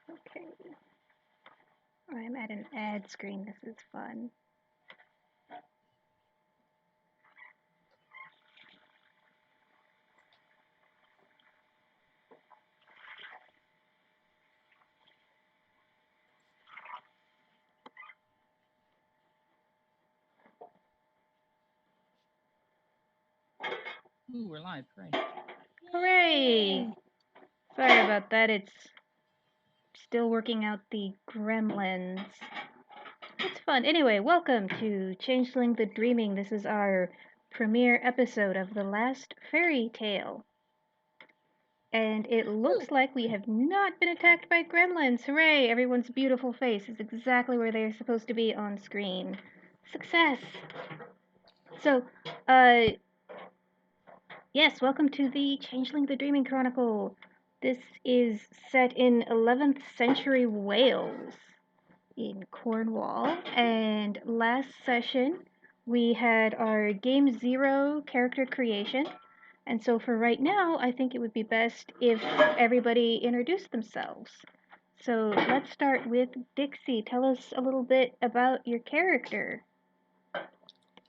Okay. I'm at an ad screen. This is fun. Ooh, we're live. Hooray. Hooray! Sorry about that. It's still working out the gremlins. It's fun. Anyway, welcome to Changeling the Dreaming. This is our premiere episode of the last fairy tale. And it looks like we have not been attacked by gremlins. Hooray! Everyone's beautiful face is exactly where they're supposed to be on screen. Success! So, yes, welcome to the Changeling the Dreaming Chronicle. This is set in 11th century Wales in Cornwall. And last session, we had our Game Zero character creation. And so for right now, I think it would be best if everybody introduced themselves. So let's start with Dixie. Tell us a little bit about your character.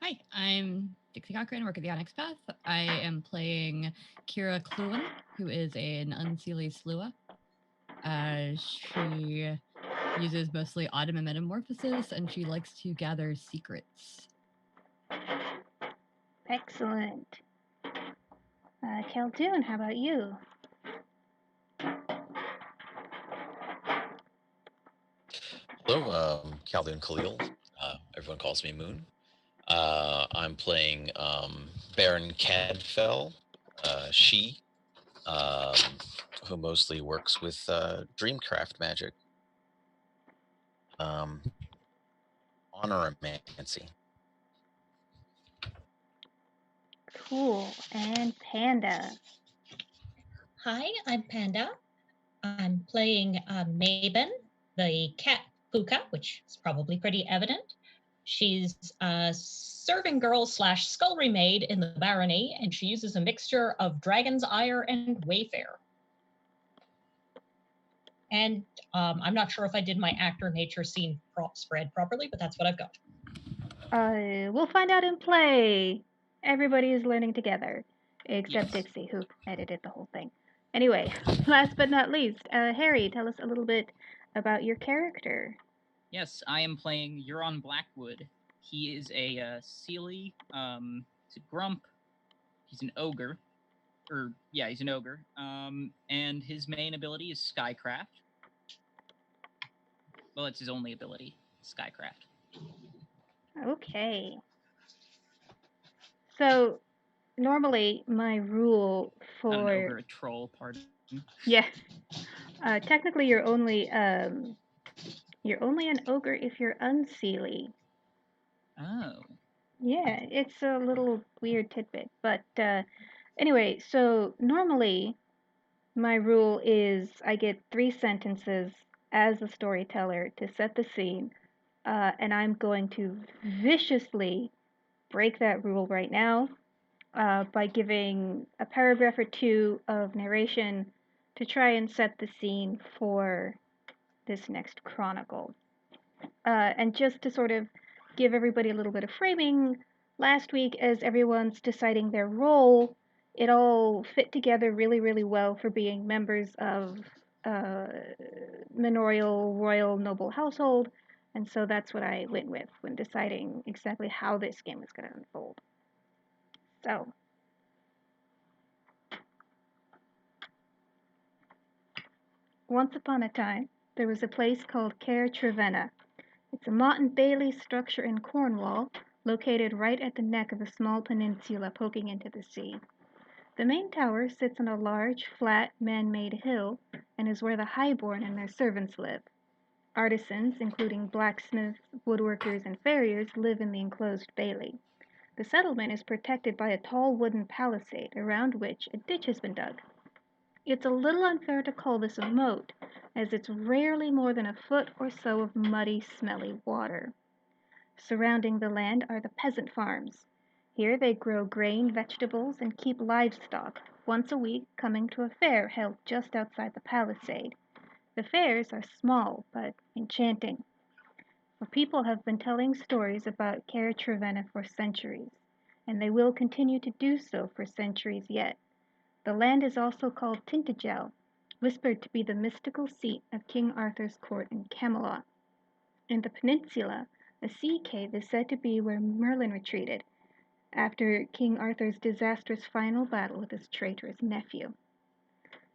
Hi, I'm Dixie Cochran, work at the Onyx Path. I am playing Kira Cluin, who is an unseelie slua. She uses mostly autumn and metamorphosis, and she likes to gather secrets. Excellent. Keltoon, how about you? Hello, Calvin Khalil. Everyone calls me Moon. I'm playing Baron Cadfell, she, um, who mostly works with Dreamcraft magic. Honoromancy. Cool. And Panda. Hi, I'm Panda. I'm playing Mabon, the cat Puka, which is probably pretty evident. She's a serving girl / scullery maid in the barony, and she uses a mixture of dragon's ire and wayfare. And I'm not sure if I did my actor nature scene spread properly, but that's what I've got. We'll find out in play. Everybody is learning together, except Yes. Dixie, who edited the whole thing. Anyway, last but not least, Harry, tell us a little bit about your character. Yes, I am playing Euron Blackwood. He is a Seelie. He's a grump. He's an ogre. He's an ogre. And his main ability is Skycraft. Well, it's his only ability, Skycraft. Okay. So, normally my rule for... Not an ogre, a troll, pardon. Yeah. Technically, you're only an ogre if you're unseelie. Oh. Yeah, it's a little weird tidbit. But anyway, so normally my rule is I get 3 sentences as the storyteller to set the scene, and I'm going to viciously break that rule right now by giving a paragraph or 2 of narration to try and set the scene for this next chronicle. And just to sort of give everybody a little bit of framing, last week, as everyone's deciding their role, it all fit together really, really well for being members of manorial, royal, noble household. And so that's what I went with when deciding exactly how this game is going to unfold. So, once upon a time, there was a place called Caer Trevenna. It's a motte and bailey structure in Cornwall, located right at the neck of a small peninsula poking into the sea. The main tower sits on a large, flat, man-made hill and is where the highborn and their servants live. Artisans, including blacksmiths, woodworkers, and farriers, live in the enclosed bailey. The settlement is protected by a tall wooden palisade, around which a ditch has been dug. It's a little unfair to call this a moat, as it's rarely more than a foot or so of muddy, smelly water. Surrounding the land are the peasant farms. Here they grow grain, vegetables, and keep livestock, once a week coming to a fair held just outside the palisade. The fairs are small but enchanting, for people have been telling stories about Cair Trevenna for centuries, and they will continue to do so for centuries yet. The land is also called Tintagel, whispered to be the mystical seat of King Arthur's court in Camelot. In the peninsula, a sea cave is said to be where Merlin retreated after King Arthur's disastrous final battle with his traitorous nephew.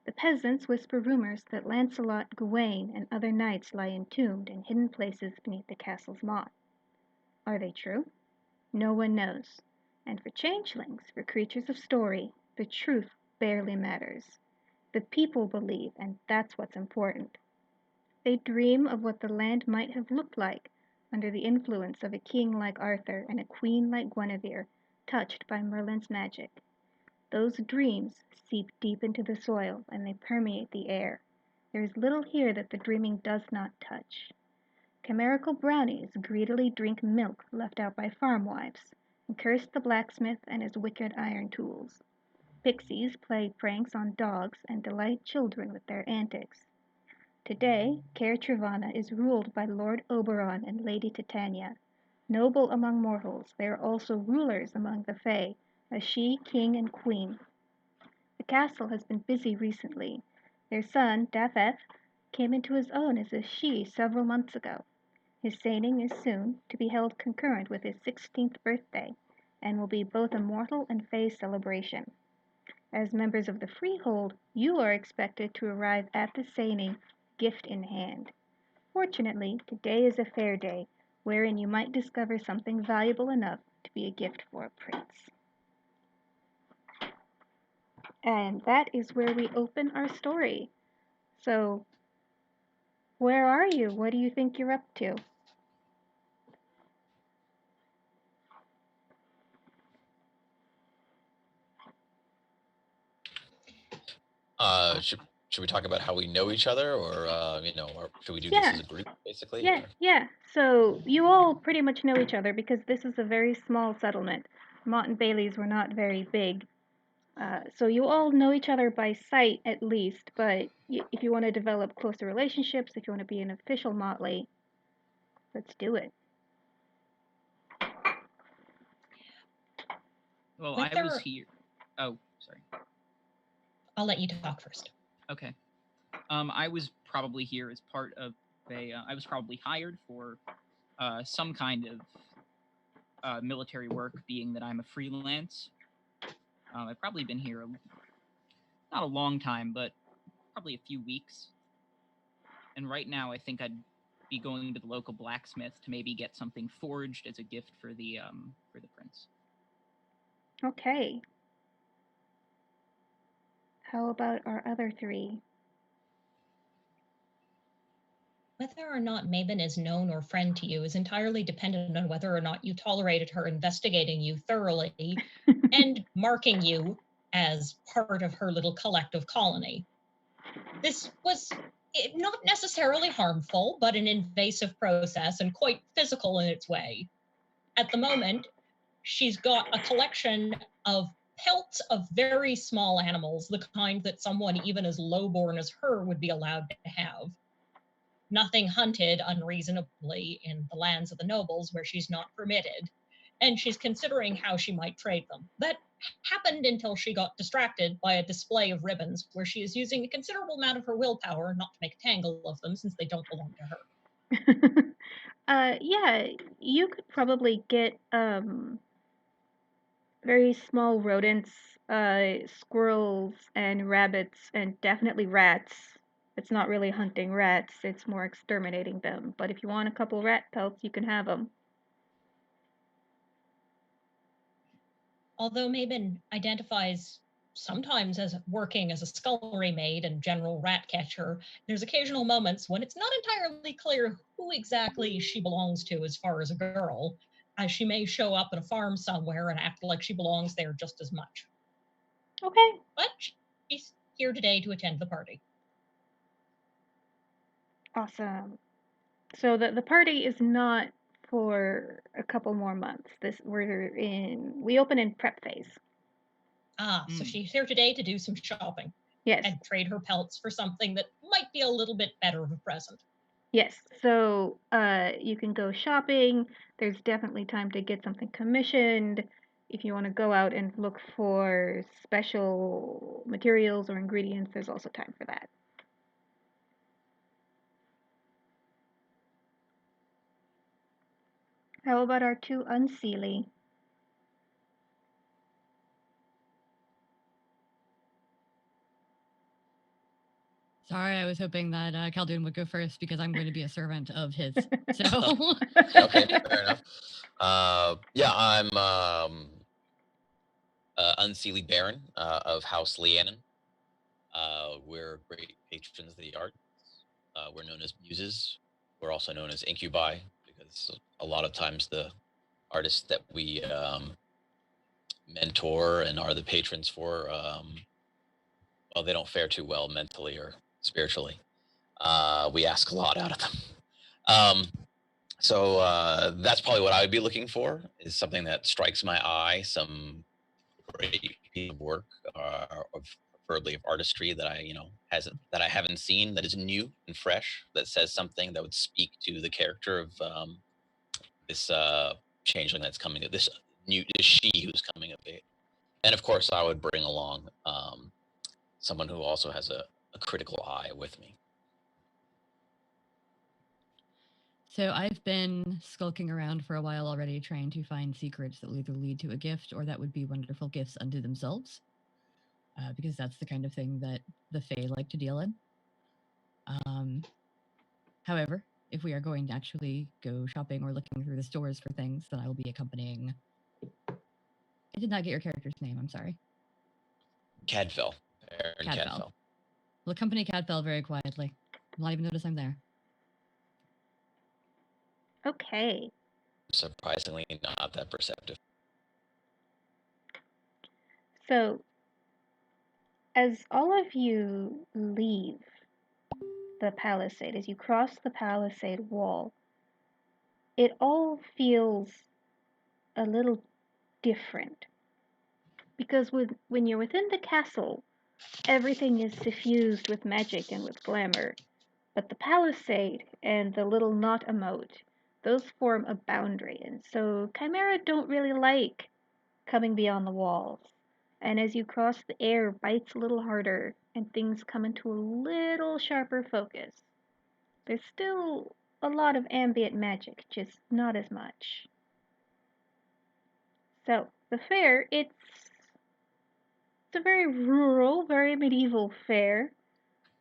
The peasants whisper rumors that Lancelot, Gawain, and other knights lie entombed in hidden places beneath the castle's moat. Are they true? No one knows. And for changelings, for creatures of story, the truth barely matters. The people believe, and that's what's important. They dream of what the land might have looked like under the influence of a king like Arthur and a queen like Guinevere, touched by Merlin's magic. Those dreams seep deep into the soil, and they permeate the air. There is little here that the dreaming does not touch. Chimerical brownies greedily drink milk left out by farm wives, and curse the blacksmith and his wicked iron tools. Pixies play pranks on dogs and delight children with their antics. Today, Cair Trevenna is ruled by Lord Oberon and Lady Titania. Noble among mortals, they are also rulers among the Fae, a she, king, and queen. The castle has been busy recently. Their son, Dafeth, came into his own as a she several months ago. His seining is soon, to be held concurrent with his 16th birthday, and will be both a mortal and Fae celebration. As members of the Freehold, you are expected to arrive at the seining, gift in hand. Fortunately, today is a fair day, wherein you might discover something valuable enough to be a gift for a prince. And that is where we open our story. So, where are you? What do you think you're up to? Should we talk about how we know each other, or or should we do this as a group, basically? Yeah. So you all pretty much know each other because this is a very small settlement. Mott and Bailey's were not very big. So you all know each other by sight at least, but if you want to develop closer relationships, if you want to be an official motley, let's do it. Well, I was here. Oh, sorry. I'll let you talk first. Okay. I was probably here as part of I was probably hired for some kind of military work, being that I'm a freelance. I've probably been here not a long time, but probably a few weeks. And right now, I think I'd be going to the local blacksmith to maybe get something forged as a gift for the prince. Okay. How about our other three? Whether or not Mabon is known or friend to you is entirely dependent on whether or not you tolerated her investigating you thoroughly and marking you as part of her little collective colony. This was not necessarily harmful, but an invasive process and quite physical in its way. At the moment, she's got a collection of pelts of very small animals, the kind that someone even as lowborn as her would be allowed to have. Nothing hunted unreasonably in the lands of the nobles where she's not permitted, and she's considering how she might trade them. That happened until she got distracted by a display of ribbons where she is using a considerable amount of her willpower not to make a tangle of them since they don't belong to her. Yeah, you could probably get very small rodents, squirrels and rabbits, and definitely rats. It's not really hunting rats, it's more exterminating them. But if you want a couple rat pelts, you can have them. Although Mabon identifies sometimes as working as a scullery maid and general rat catcher, there's occasional moments when it's not entirely clear who exactly she belongs to as far as a girl, as she may show up at a farm somewhere and act like she belongs there just as much. Okay. But she's here today to attend the party. Awesome. So the party is not for a couple more months. We open in prep phase. So she's here today to do some shopping. Yes. and trade her pelts for something that might be a little bit better of a present. Yes. So you can go shopping. There's definitely time to get something commissioned. If you want to go out and look for special materials or ingredients, there's also time for that. How about our two unseelie? Sorry, I was hoping that Khaldun would go first because I'm going to be a servant of his. So Okay, fair enough. Yeah, I'm Unseelie Baron of House Leanan. We're great patrons of the arts. We're known as muses. We're also known as incubi because a lot of times the artists that we mentor and are the patrons for, well, they don't fare too well mentally or spiritually. We ask a lot out of them. So that's probably what I would be looking for, is something that strikes my eye, some great piece of work, preferably of artistry that I haven't seen, that is new and fresh, that says something that would speak to the character of this changeling that's coming, this she who's coming of age. And of course, I would bring along someone who also has a critical eye with me. So I've been skulking around for a while already, trying to find secrets that will either lead to a gift or that would be wonderful gifts unto themselves, because that's the kind of thing that the Fae like to deal in. However, if we are going to actually go shopping or looking through the stores for things, then I will be accompanying... I did not get your character's name, I'm sorry. Cadfell. Cadfell. Will accompany Cadfell very quietly. Will not even notice I'm there. Okay. Surprisingly not that perceptive. So, as all of you leave the palisade, as you cross the palisade wall, it all feels a little different. Because when you're within the castle, everything is suffused with magic and with glamour. But the palisade and the little knot emote, those form a boundary. And so Chimera don't really like coming beyond the walls. And as you cross, the air bites a little harder and things come into a little sharper focus. There's still a lot of ambient magic, just not as much. So, the fair, it's a very rural, very medieval fair.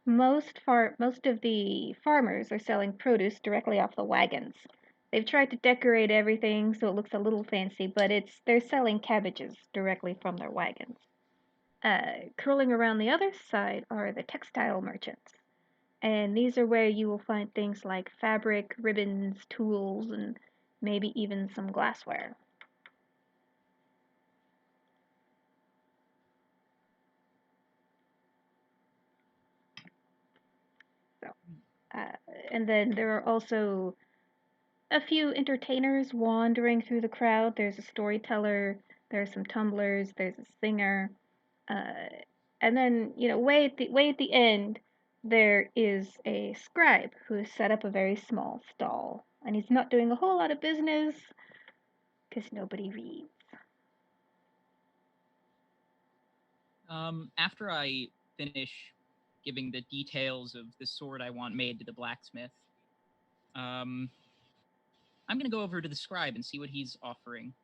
Most of the farmers are selling produce directly off the wagons. They've tried to decorate everything so it looks a little fancy, but they're selling cabbages directly from their wagons. Curling around the other side are the textile merchants. And these are where you will find things like fabric, ribbons, tools, and maybe even some glassware. So, and then there are also a few entertainers wandering through the crowd. There's a storyteller, there's some tumblers, there's a singer, and then way at the end there is a scribe who has set up a very small stall, and he's not doing a whole lot of business because nobody reads. After I finish giving the details of the sword I want made to the blacksmith, I'm gonna go over to the scribe and see what he's offering.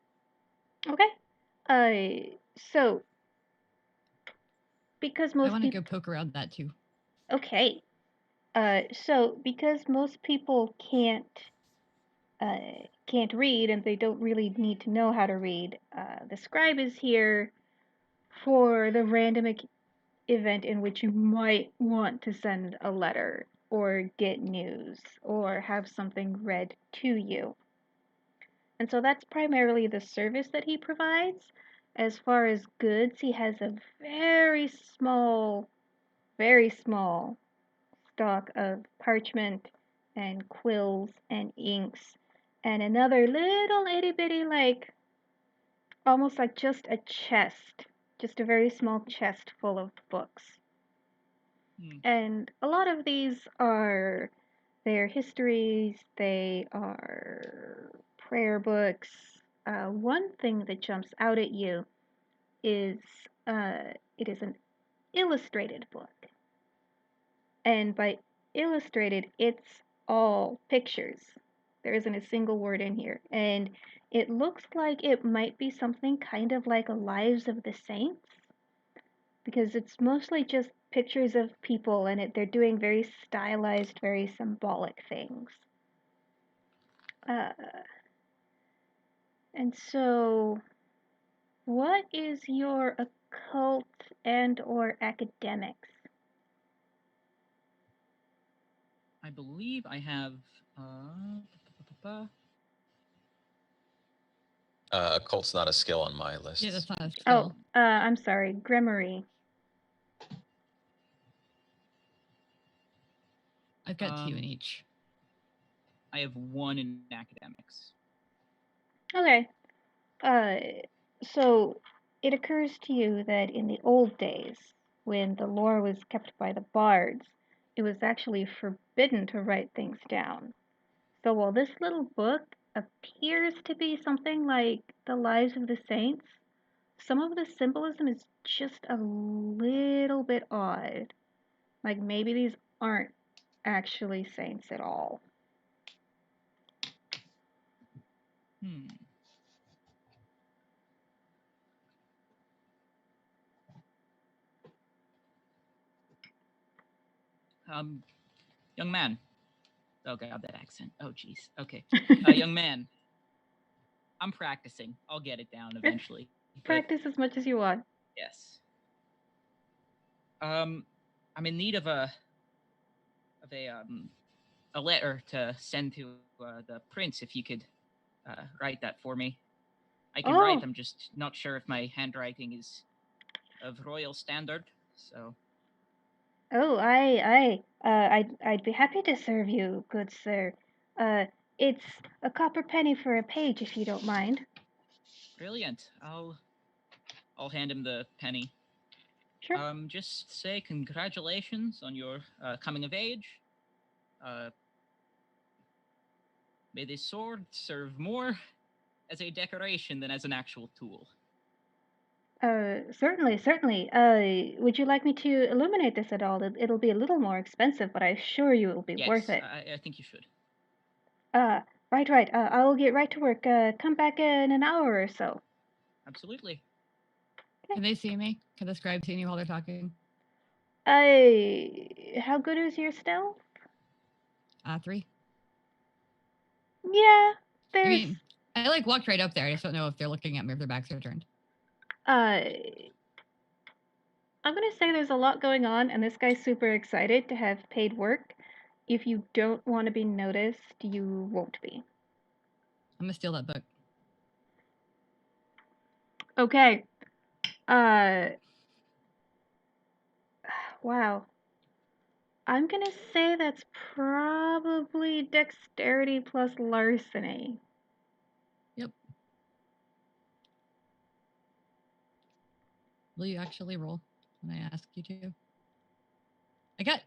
Okay. So because most I want to go poke around that too. Okay. So because most people can't read and they don't really need to know how to read, the scribe is here for the random event in which you might want to send a letter or get news or have something read to you. And so that's primarily the service that he provides. As far as goods, he has a very small stock of parchment and quills and inks and another little itty bitty, like almost like just a chest, just a very small chest full of books. And a lot of these are their histories, they are prayer books. One thing that jumps out at you is it is an illustrated book. And by illustrated, it's all pictures. There isn't a single word in here. And it looks like it might be something kind of like a Lives of the Saints, because it's mostly just pictures of people and they're doing very stylized, very symbolic things. And so, what is your occult and or academics? I believe I have Occult's not a skill on my list. Yeah, that's not a Oh, skill. I'm sorry, Grimory. I've got 2 in each. I have 1 in academics. Okay. So it occurs to you that in the old days, when the lore was kept by the bards, it was actually forbidden to write things down. So while this little book appears to be something like the Lives of the Saints, some of the symbolism is just a little bit odd. Like maybe these aren't actually saints at all. Young man. Oh god, that accent. Oh jeez. Okay. Young man. I'm practicing. I'll get it down eventually. Practice as much as you want. Yes. I'm in need of a letter to send to the prince. If you could write that for me. I can write. I'm just not sure if my handwriting is of royal standard. So. Oh, I'd be happy to serve you, good sir. It's a copper penny for a page, if you don't mind. Brilliant. I'll hand him the penny. Sure. Just say congratulations on your coming of age. May this sword serve more as a decoration than as an actual tool. Certainly. Would you like me to illuminate this at all? It'll be a little more expensive, but I assure you it'll be worth it. I think you should. Right. I'll get right to work. Come back in an hour or so. Absolutely. Can they see me? Can the scribe see me while they're talking? How good is your stealth? 3. Yeah, there's... I mean, I walked right up there. I just don't know if they're looking at me or if their backs are turned. I'm gonna say there's a lot going on, and this guy's super excited to have paid work. If you don't want to be noticed, you won't be. I'm gonna steal that book. Okay. Wow. I'm gonna say that's probably dexterity plus larceny. Yep. Will you actually roll when I ask you to? I got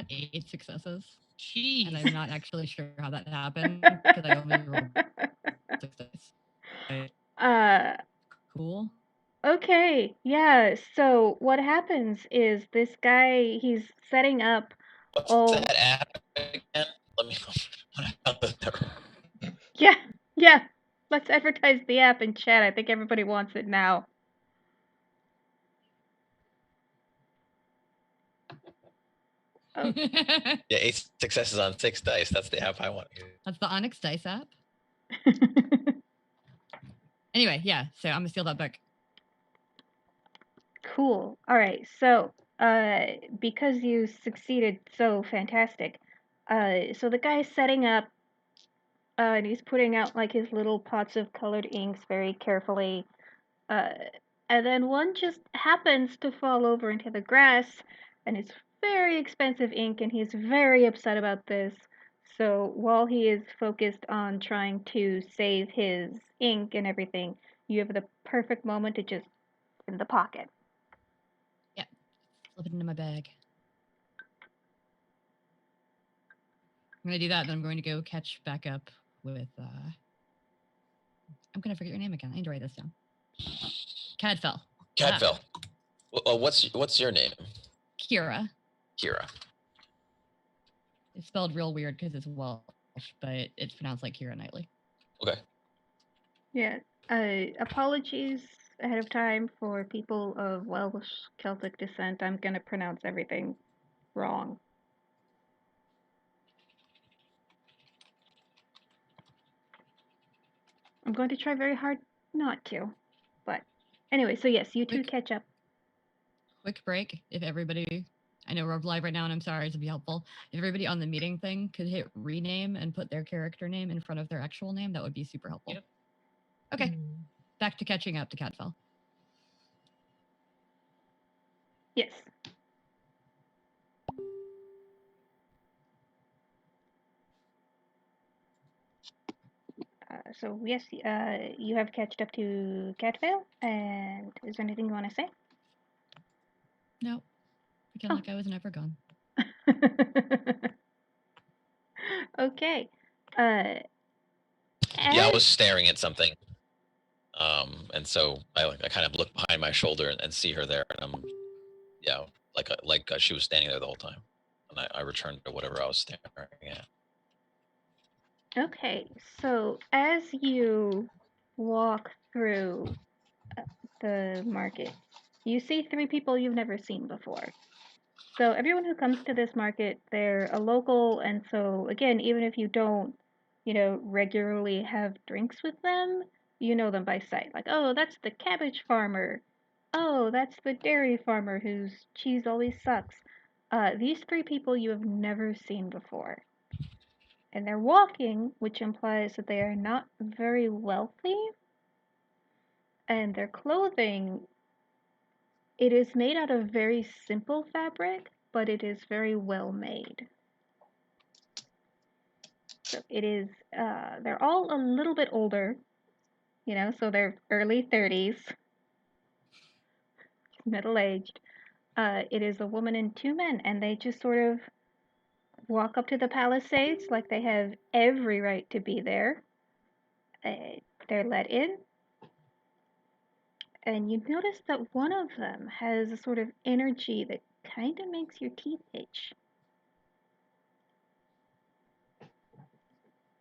8 successes. Jeez. And I'm not actually sure how that happened because I only rolled 6 dice. Cool. Okay, yeah. So what happens is this guy, he's setting up. What's that app again? Let me know. Yeah. Let's advertise the app in chat. I think everybody wants it now. Oh. Yeah, 8 successes on 6 dice. That's the app I want. That's the Onyx Dice app. Anyway, yeah. So I'm gonna steal that book. Cool. All right. So, because you succeeded so fantastic, so the guy's setting up, and he's putting out like his little pots of colored inks very carefully, and then one just happens to fall over into the grass, and it's very expensive ink, and he's very upset about this. So while he is focused on trying to save his ink and everything, you have the perfect moment to just in the pocket. Yeah. slip it into my bag. I'm going to do that, then I'm going to go catch back up with, I'm going to forget your name again. I need to write this down. Cadfell. Cadfell. Well, what's your name? Kira. Kira. It's spelled real weird because it's Welsh, but it's pronounced like Kira Knightley. Okay. Yeah. Apologies ahead of time for people of Welsh Celtic descent. I'm going to pronounce everything wrong. I'm going to try very hard not to. But anyway, so yes, you two catch up. Quick break. If everybody, I know we're live right now and I'm sorry to be helpful. If everybody on the meeting thing could hit rename and put their character name in front of their actual name, that would be super helpful. Yep. Okay. Back to catching up to Cadfell. Yes. So yes, you have catched up to Cadfell, and is there anything you want to say? No. Again, like I was never gone. Okay. Yeah, I was staring at something. And so I kind of look behind my shoulder and see her there, and I'm, like she was standing there the whole time, and I returned to whatever I was staring at. Okay, so as you walk through the market, you see three people you've never seen before. So everyone who comes to this market, they're a local, and so again, even if you don't, regularly have drinks with them, you know them by sight. Like, oh, that's the cabbage farmer. Oh, that's the dairy farmer whose cheese always sucks. These three people you have never seen before. And they're walking, which implies that they are not very wealthy. And their clothing, it is made out of very simple fabric, but it is very well made. So it is, they're all a little bit older, so they're early 30s, middle-aged. It is a woman and two men, and they just sort of walk up to the palisades like they have every right to be there. They're let in, and you notice that one of them has a sort of energy that kind of makes your teeth itch.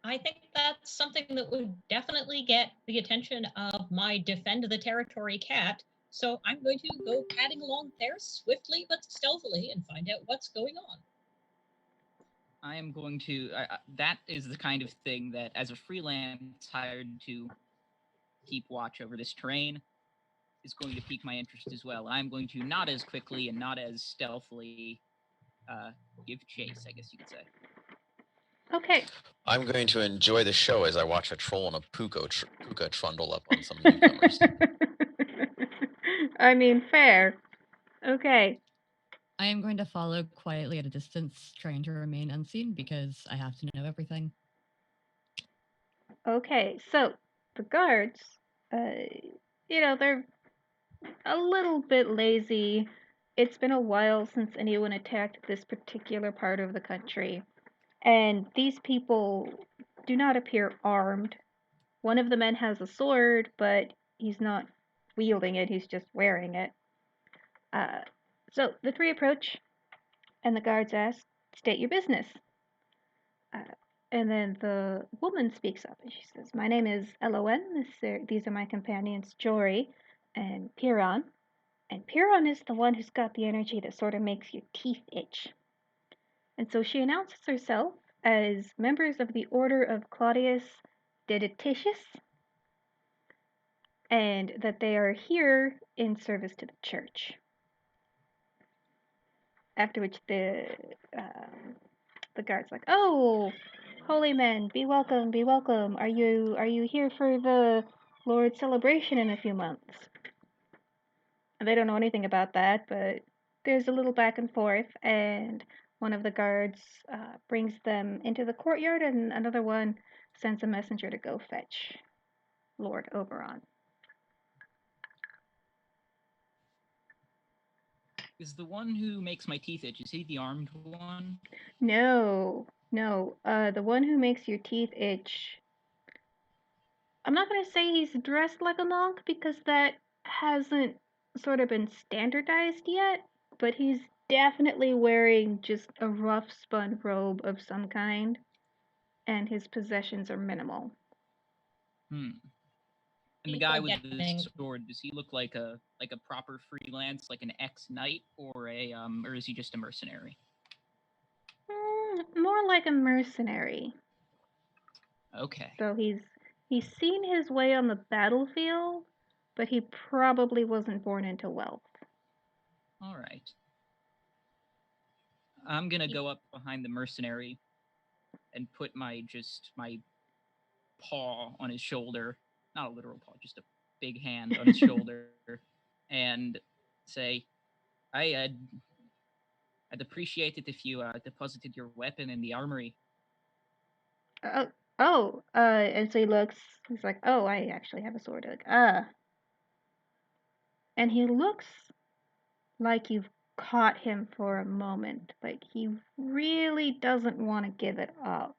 I think that's something that would definitely get the attention of my Defend the Territory cat. So I'm going to go padding along there swiftly but stealthily and find out what's going on. I am going to. That is the kind of thing that, as a freelance hired to keep watch over this terrain, is going to pique my interest as well. I'm going to, not as quickly and not as stealthily, give chase, I guess you could say. Okay. I'm going to enjoy the show as I watch a troll and a puka trundle up on some newcomers. I mean, fair. Okay. I am going to follow quietly at a distance, trying to remain unseen because I have to know everything. Okay, so the guards, they're a little bit lazy. It's been a while since anyone attacked this particular part of the country. And these people do not appear armed. One of the men has a sword, but he's not wielding it, he's just wearing it. So the three approach, and the guards ask, "State your business." And then the woman speaks up, and she says, "My name is Lon. These are my companions, Jory and Piron. And Piron is the one who's got the energy that sort of makes your teeth itch." And so she announces herself as members of the Order of Claudius Deditatius, and that they are here in service to the church. After which the guard's like, "Oh, holy men, be welcome, be welcome. Are you here for the Lord's celebration in a few months?" And they don't know anything about that, but there's a little back and forth, and one of the guards brings them into the courtyard, and another one sends a messenger to go fetch Lord Oberon. Is the one who makes my teeth itch, is he the armed one? No. The one who makes your teeth itch. I'm not gonna say he's dressed like a monk because that hasn't sort of been standardized yet, but he's definitely wearing just a rough spun robe of some kind, and his possessions are minimal. And the guy with the sword, does he look like a proper freelance, like an ex-knight, or is he just a mercenary? More like a mercenary. Okay. So he's seen his way on the battlefield, but he probably wasn't born into wealth. All right. I'm gonna go up behind the mercenary and put my paw on his shoulder. Not a literal paw, just a big hand on his shoulder, and say, I'd appreciate it if you deposited your weapon in the armory. And so he looks, he's like, oh, I actually have a sword. Like, and he looks like you've caught him for a moment. Like he really doesn't want to give it up,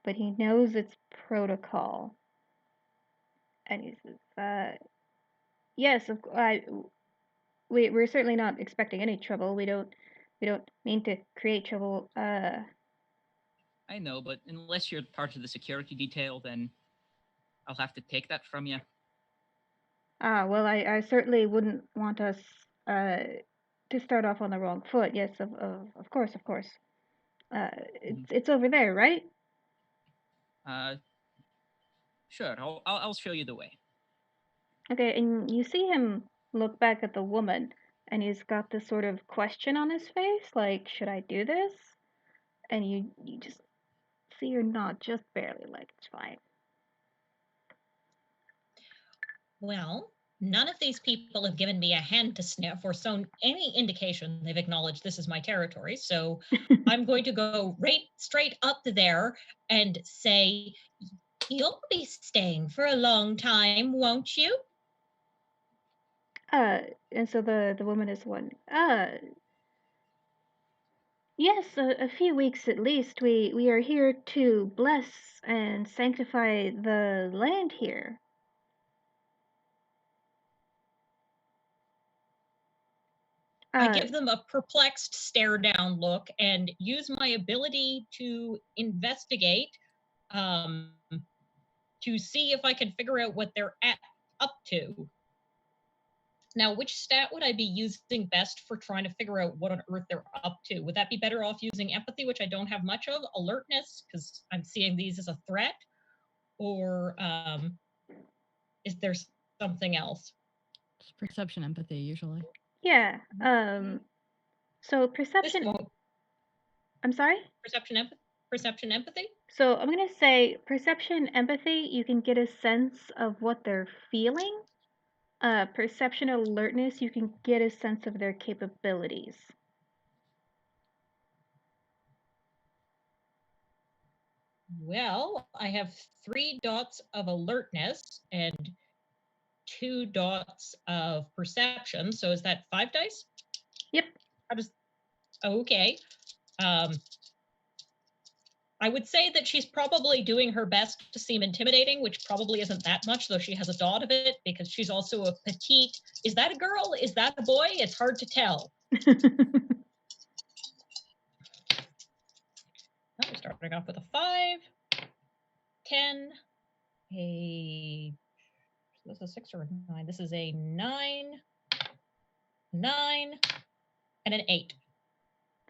but he knows it's protocol. And he says, yes, we're certainly not expecting any trouble. We don't mean to create trouble. I know, but unless you're part of the security detail, then I'll have to take that from you. Well, I certainly wouldn't want us to start off on the wrong foot. Yes, of course. It's over there, right? Sure. I'll show you the way. Okay, and you see him look back at the woman, and he's got this sort of question on his face, like, should I do this? And you just see her nod just barely, like, it's fine. Well, none of these people have given me a hand to sniff or shown any indication they've acknowledged this is my territory. So I'm going to go right straight up to there and say, you'll be staying for a long time, won't you? And so the woman is one. Yes, a few weeks at least. We are here to bless and sanctify the land here. I give them a perplexed stare down look and use my ability to investigate to see if I can figure out what they're up to. Now, which stat would I be using best for trying to figure out what on earth they're up to? Would that be better off using empathy, which I don't have much of, alertness, because I'm seeing these as a threat, or is there something else? It's perception empathy, usually. Yeah. So perception. I'm sorry? Perception empathy? So I'm going to say perception empathy, you can get a sense of what they're feeling. Perception alertness, you can get a sense of their capabilities. Well, I have 3 dots of alertness and 2 dots of perception. So is that 5 dice? Yep. Okay. I would say that she's probably doing her best to seem intimidating, which probably isn't that much, though she has a dot of it, because she's also a petite. Is that a girl? Is that a boy? It's hard to tell. I'm starting off with a 5, 10, this is a 6 or a 9. This is a 9, 9, and an 8.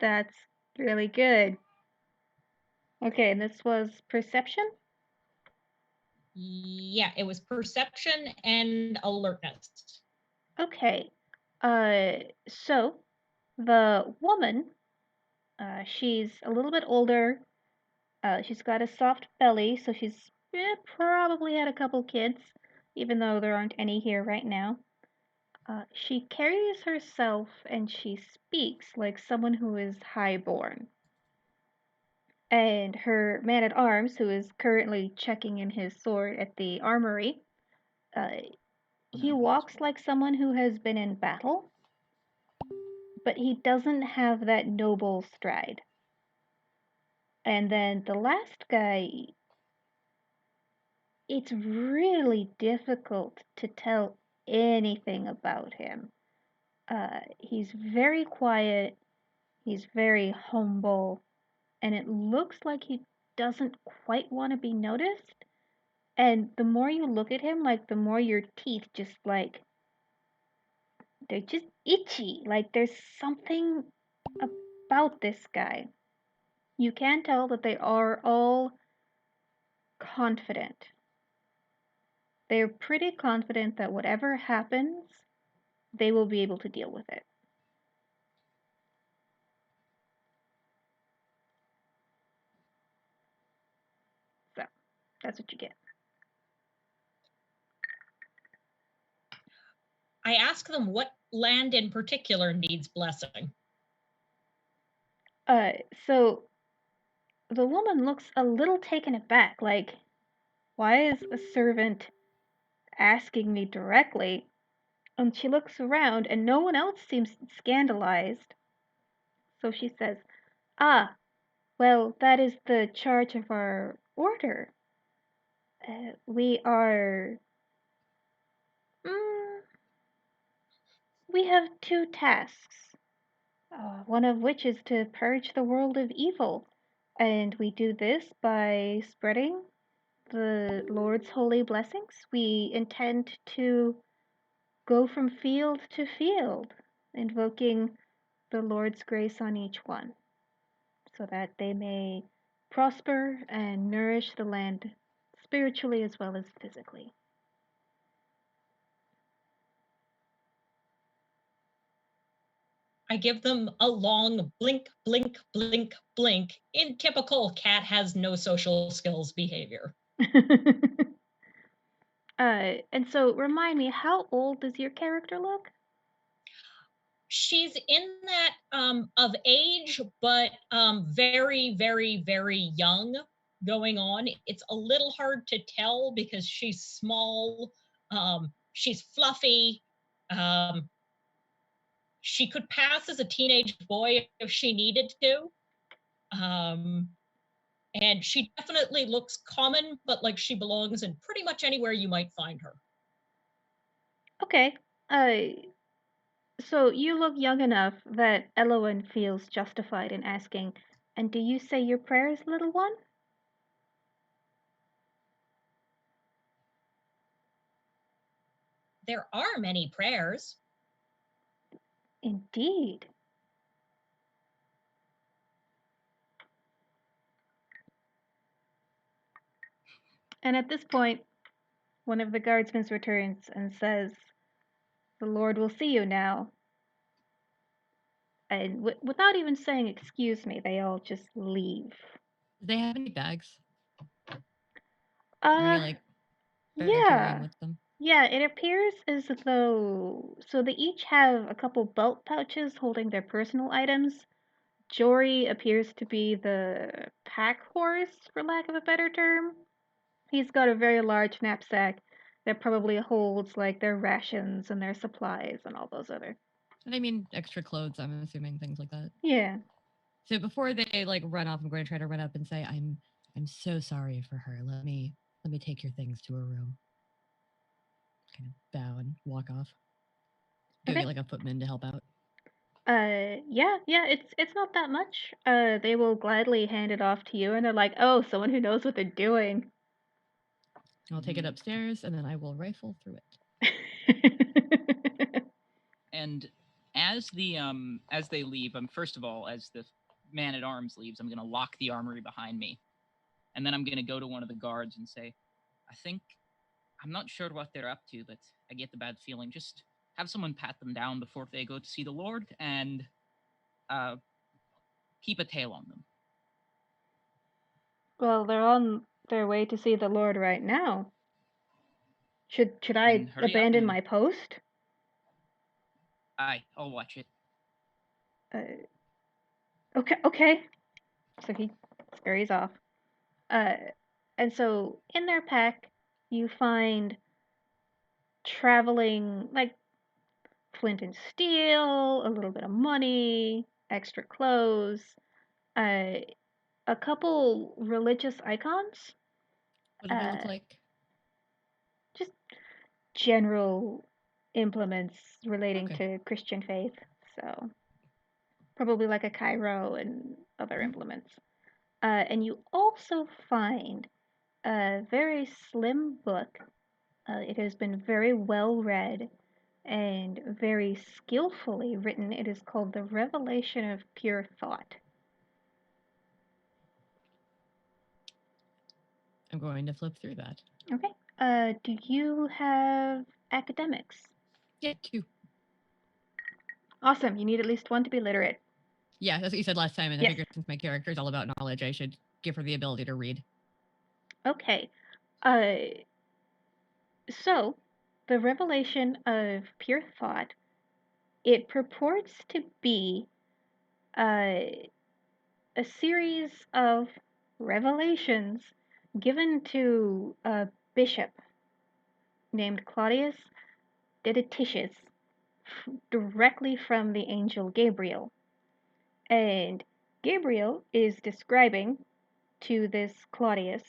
That's really good. Okay, and this was perception? Yeah, it was perception and alertness. Okay. So the woman, she's a little bit older. She's got a soft belly, so she's probably had a couple kids, even though there aren't any here right now. She carries herself and she speaks like someone who is highborn. And her man-at-arms, who is currently checking in his sword at the armory, he walks like someone who has been in battle. but he doesn't have that noble stride. And then the last guy, it's really difficult to tell anything about him. He's very quiet, he's very humble, and it looks like he doesn't quite want to be noticed. And the more you look at him, like, the more your teeth just, like, they're just itchy. Like, there's something about this guy. You can tell that they are all confident. They're pretty confident that whatever happens, they will be able to deal with it. So, that's what you get. I ask them what land in particular needs blessing. So the woman looks a little taken aback, like, why is a servant asking me directly? And she looks around, and no one else seems scandalized. So she says, "Ah, well, that is the charge of our order. We are. We have two tasks, one of which is to purge the world of evil, and we do this by spreading the Lord's holy blessings. We intend to go from field to field, invoking the Lord's grace on each one, so that they may prosper and nourish the land spiritually as well as physically." I give them a long blink, blink, blink, blink in typical cat has no social skills behavior. And so remind me, how old does your character look? She's in that of age, but very, very, very young going on. It's a little hard to tell because she's small, she's fluffy. She could pass as a teenage boy if she needed to. And she definitely looks common, but like she belongs in pretty much anywhere you might find her. Okay. So you look young enough that Elowen feels justified in asking, "And do you say your prayers, little one?" There are many prayers. Indeed. And at this point, one of the guardsmen returns and says, "The Lord will see you now." And without even saying excuse me, they all just leave. Do they have any bags? Or Uh, any like bag carrying yeah. with them? Yeah, it appears as though, so they each have a couple belt pouches holding their personal items. Jory appears to be the pack horse, for lack of a better term. He's got a very large knapsack that probably holds like their rations and their supplies and all those other. And I mean extra clothes, I'm assuming, things like that. Yeah. So before they like run off, I'm going to try to run up and say, I'm so sorry for her. Let me take your things to her room. Kind of bow and walk off. Go Okay. get like a footman to help out. Yeah, it's not that much. They will gladly hand it off to you, and they're like, "Oh, someone who knows what they're doing." I'll take it upstairs, and then I will rifle through it. And as they leave, first of all, as the man at arms leaves, I'm gonna lock the armory behind me, and then I'm gonna go to one of the guards and say, I'm not sure what they're up to, but I get the bad feeling. Just have someone pat them down before they go to see the Lord, and keep a tail on them. Well, they're on their way to see the Lord right now. Should I abandon my post? Aye, I'll watch it. Okay. So he scurries off. And so in their pack, you find traveling, like, flint and steel, a little bit of money, extra clothes, a couple religious icons, What do they look like? just general implements relating Okay. to Christian faith. So probably like a Cairo and other implements. And you also find a very slim book. It has been very well read and very skillfully written. It is called The Revelation of Pure Thought. I'm going to flip through that. Okay. Do you have academics? Yeah, 2. Awesome. You need at least 1 to be literate. Yeah, that's what you said last time, and I Yes. figured since my character is all about knowledge, I should give her the ability to read. Okay. So, the revelation of pure thought, it purports to be a series of revelations given to a bishop named Claudius Dedititius directly from the angel Gabriel. And Gabriel is describing to this Claudius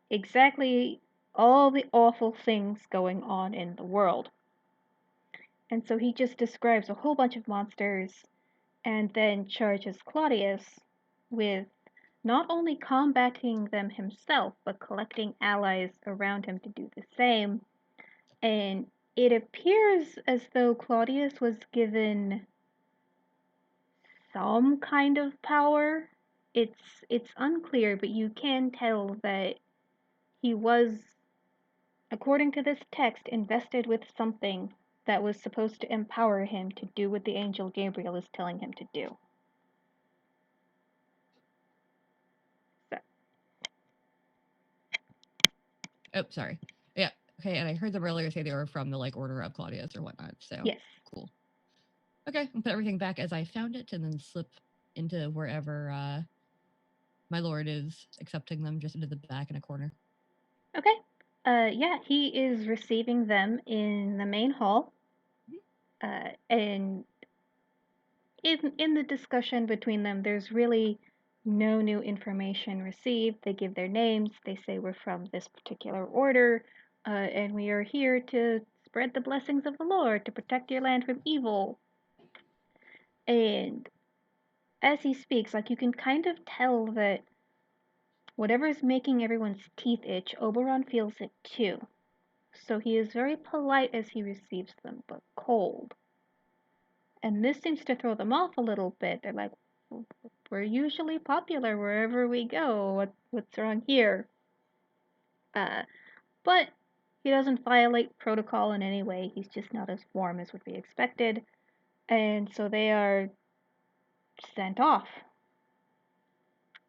exactly all the awful things going on in the world. And so he just describes a whole bunch of monsters and then charges Claudius with not only combating them himself, but collecting allies around him to do the same. And it appears as though Claudius was given some kind of power. It's unclear, but you can tell that he was, according to this text, invested with something that was supposed to empower him to do what the angel Gabriel is telling him to do. So. Oh, sorry. Yeah. Okay, and I heard them earlier say they were from the Order of Claudius or whatnot. So Yes. Cool. Okay, I'll put everything back as I found it, and then slip into wherever my lord is accepting them, just into the back in a corner. Okay. Yeah, he is receiving them in the main hall. And in the discussion between them, there's really no new information received. They give their names. They say we're from this particular order, and we are here to spread the blessings of the Lord to protect your land from evil. And as he speaks, like, you can kind of tell that whatever is making everyone's teeth itch, Oberon feels it too. So he is very polite as he receives them, but cold. And this seems to throw them off a little bit. They're like, we're usually popular wherever we go. What's wrong here? But he doesn't violate protocol in any way. He's just not as warm as would be expected. And so they are sent off.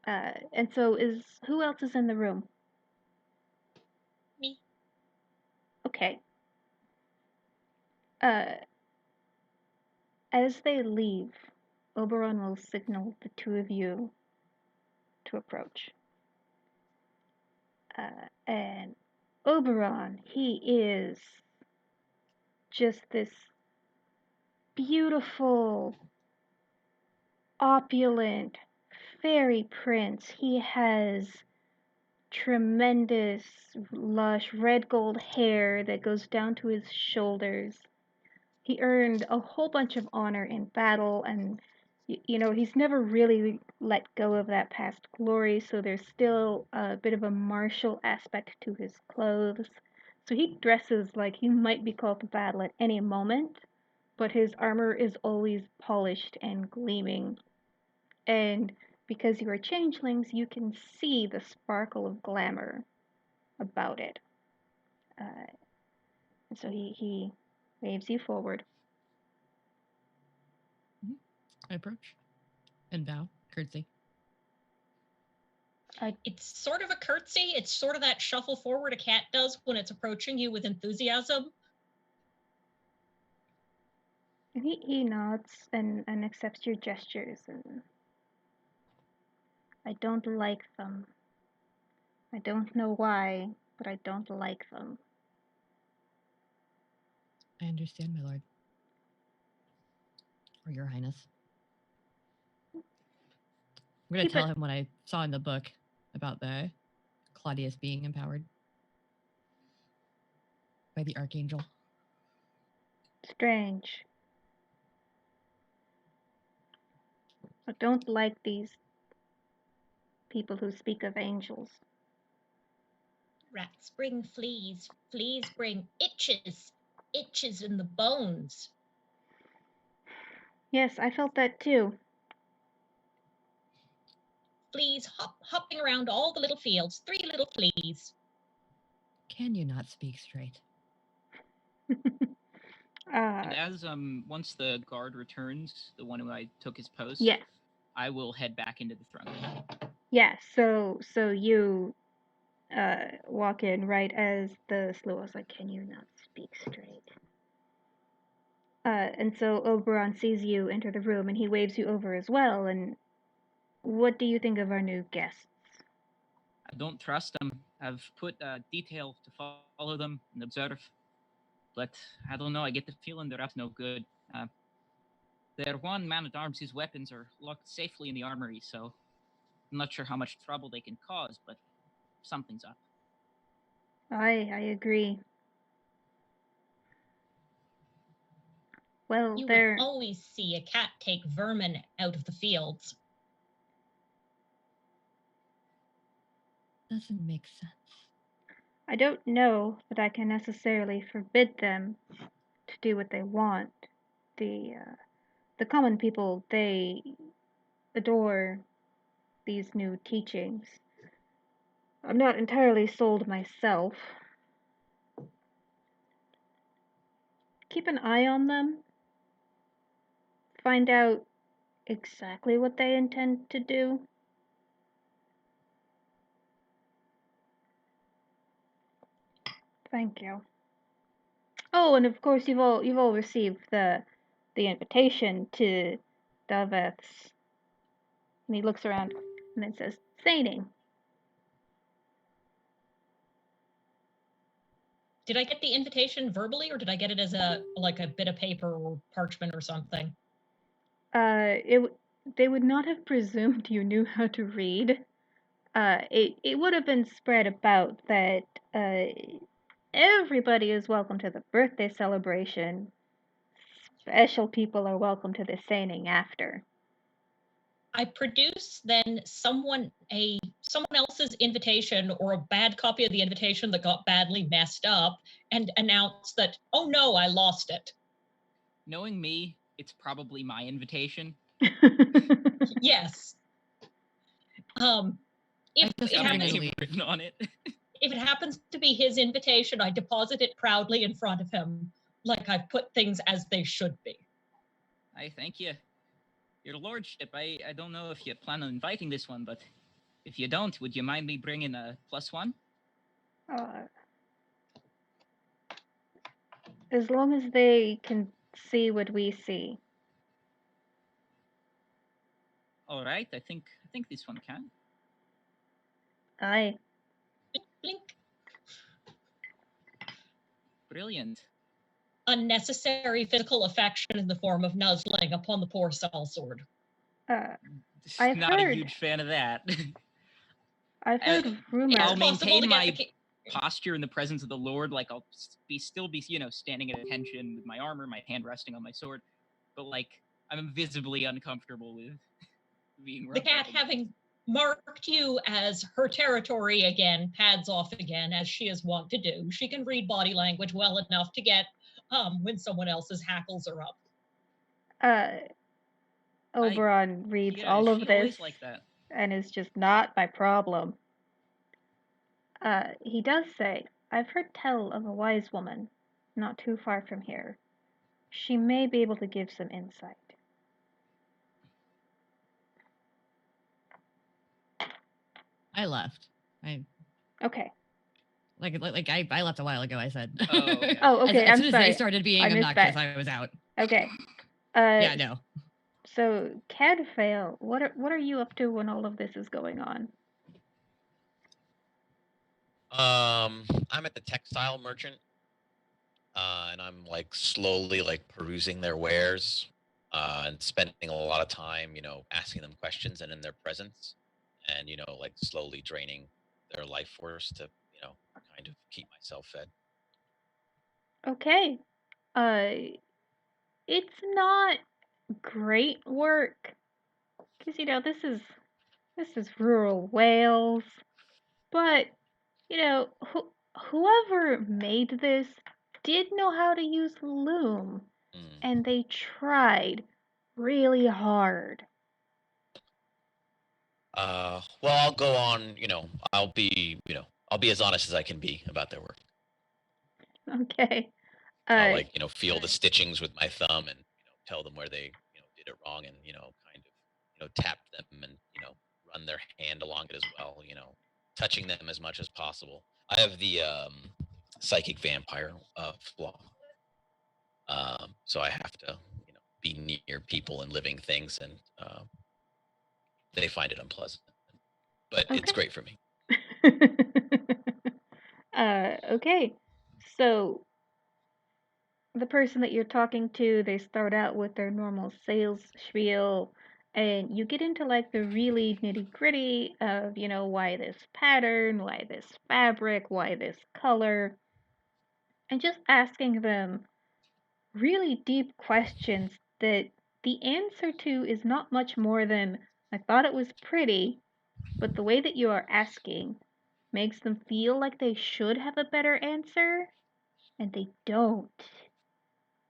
And so who else is in the room? Me. Okay. As they leave, Oberon will signal the 2 of you to approach. And Oberon, he is just this beautiful, opulent fairy prince. He has tremendous, lush, red gold hair that goes down to his shoulders. He earned a whole bunch of honor in battle, and he's never really let go of that past glory, so there's still a bit of a martial aspect to his clothes. So he dresses like he might be called to battle at any moment, but his armor is always polished and gleaming. And because you are changelings, you can see the sparkle of glamour about it. And so he waves you forward. I approach and bow, curtsy. It's sort of a curtsy. It's sort of that shuffle forward a cat does when it's approaching you with enthusiasm. And he nods and accepts your gestures, and I don't like them. I don't know why, but I don't like them. I understand, my lord. Or Your Highness. I'm going to Keep tell it- him what I saw in the book about the Claudius being empowered by the Archangel. Strange. I don't like these people who speak of angels. Rats bring fleas. Fleas bring itches. Itches in the bones. Yes, I felt that too. Fleas hopping around all the little fields. 3 little fleas. Can you not speak straight? And as once the guard returns, the one who I took his post, Yes. I will head back into the throne room. Yeah, so you walk in right as the Sloa's like, can you not speak straight? And so Oberon sees you enter the room and he waves you over as well. And what do you think of our new guests? I don't trust them. I've put detail to follow them and observe. But I don't know, I get the feeling they're up to no good. They're one man-at-arms whose weapons are locked safely in the armory, so I'm not sure how much trouble they can cause, but something's up. I agree. Well, You they're... would always see a cat take vermin out of the fields. Doesn't make sense. I don't know that I can necessarily forbid them to do what they want. The common people, they adore these new teachings. I'm not entirely sold myself. Keep an eye on them. Find out exactly what they intend to do. Thank you. Oh, and of course you've all received the invitation to Daveth's. And he looks around and then says, Saining. Did I get the invitation verbally, or did I get it as a bit of paper or parchment or something? They would not have presumed you knew how to read. It would have been spread about that everybody is welcome to the birthday celebration. Special people are welcome to the saining after. I produce then someone else's invitation or a bad copy of the invitation that got badly messed up and announce that, oh no, I lost it. Knowing me, it's probably my invitation. Yes. If it happens written on it. If it happens to be his invitation, I deposit it proudly in front of him, like I've put things as they should be. I thank you. Your lordship, I don't know if you plan on inviting this one, but if you don't, would you mind me bringing a +1? As long as they can see what we see. All right, I think this one can. Aye. Blink. Brilliant. Unnecessary physical affection in the form of nuzzling upon the poor sellsword. I've not heard, a huge fan of that. I've heard rumors. I'll maintain my posture in the presence of the Lord, like I'll still be standing at attention with my armor, my hand resting on my sword, but like I'm visibly uncomfortable with being the cat having marked you as her territory again, pads off again, as she is wont to do. She can read body language well enough to get when someone else's hackles are up. Oberon reads all of this like that. and is just not my problem. He does say, I've heard tell of a wise woman not too far from here. She may be able to give some insight. I left. Okay. I left a while ago, I said. Oh, okay. Oh, okay. As soon I'm as sorry. they started being obnoxious, I was out. Okay. Yeah, no. So, Cadfael, what are you up to when all of this is going on? I'm at the textile merchant, and I'm like slowly like perusing their wares. and spending a lot of time, asking them questions and in their presence, and like slowly draining their life force to, kind of keep myself fed. Okay. It's not great work because this is rural Wales, but whoever made this did know how to use loom, Mm. and they tried really hard. Well, I'll go on. I'll be as honest as I can be about their work. Okay. I'll Uh, feel the stitchings with my thumb and tell them where they did it wrong, and kind of tap them and run their hand along it as well. Touching them as much as possible. I have the psychic vampire flaw, so I have to be near people and living things, and they find it unpleasant, but it's okay. great for me. Okay. So the person that you're talking to, they start out with their normal sales spiel, and you get into like the really nitty gritty of, why this pattern, why this fabric, why this color, and just asking them really deep questions that the answer to is not much more than, I thought it was pretty, but the way that you are asking makes them feel like they should have a better answer, and they don't.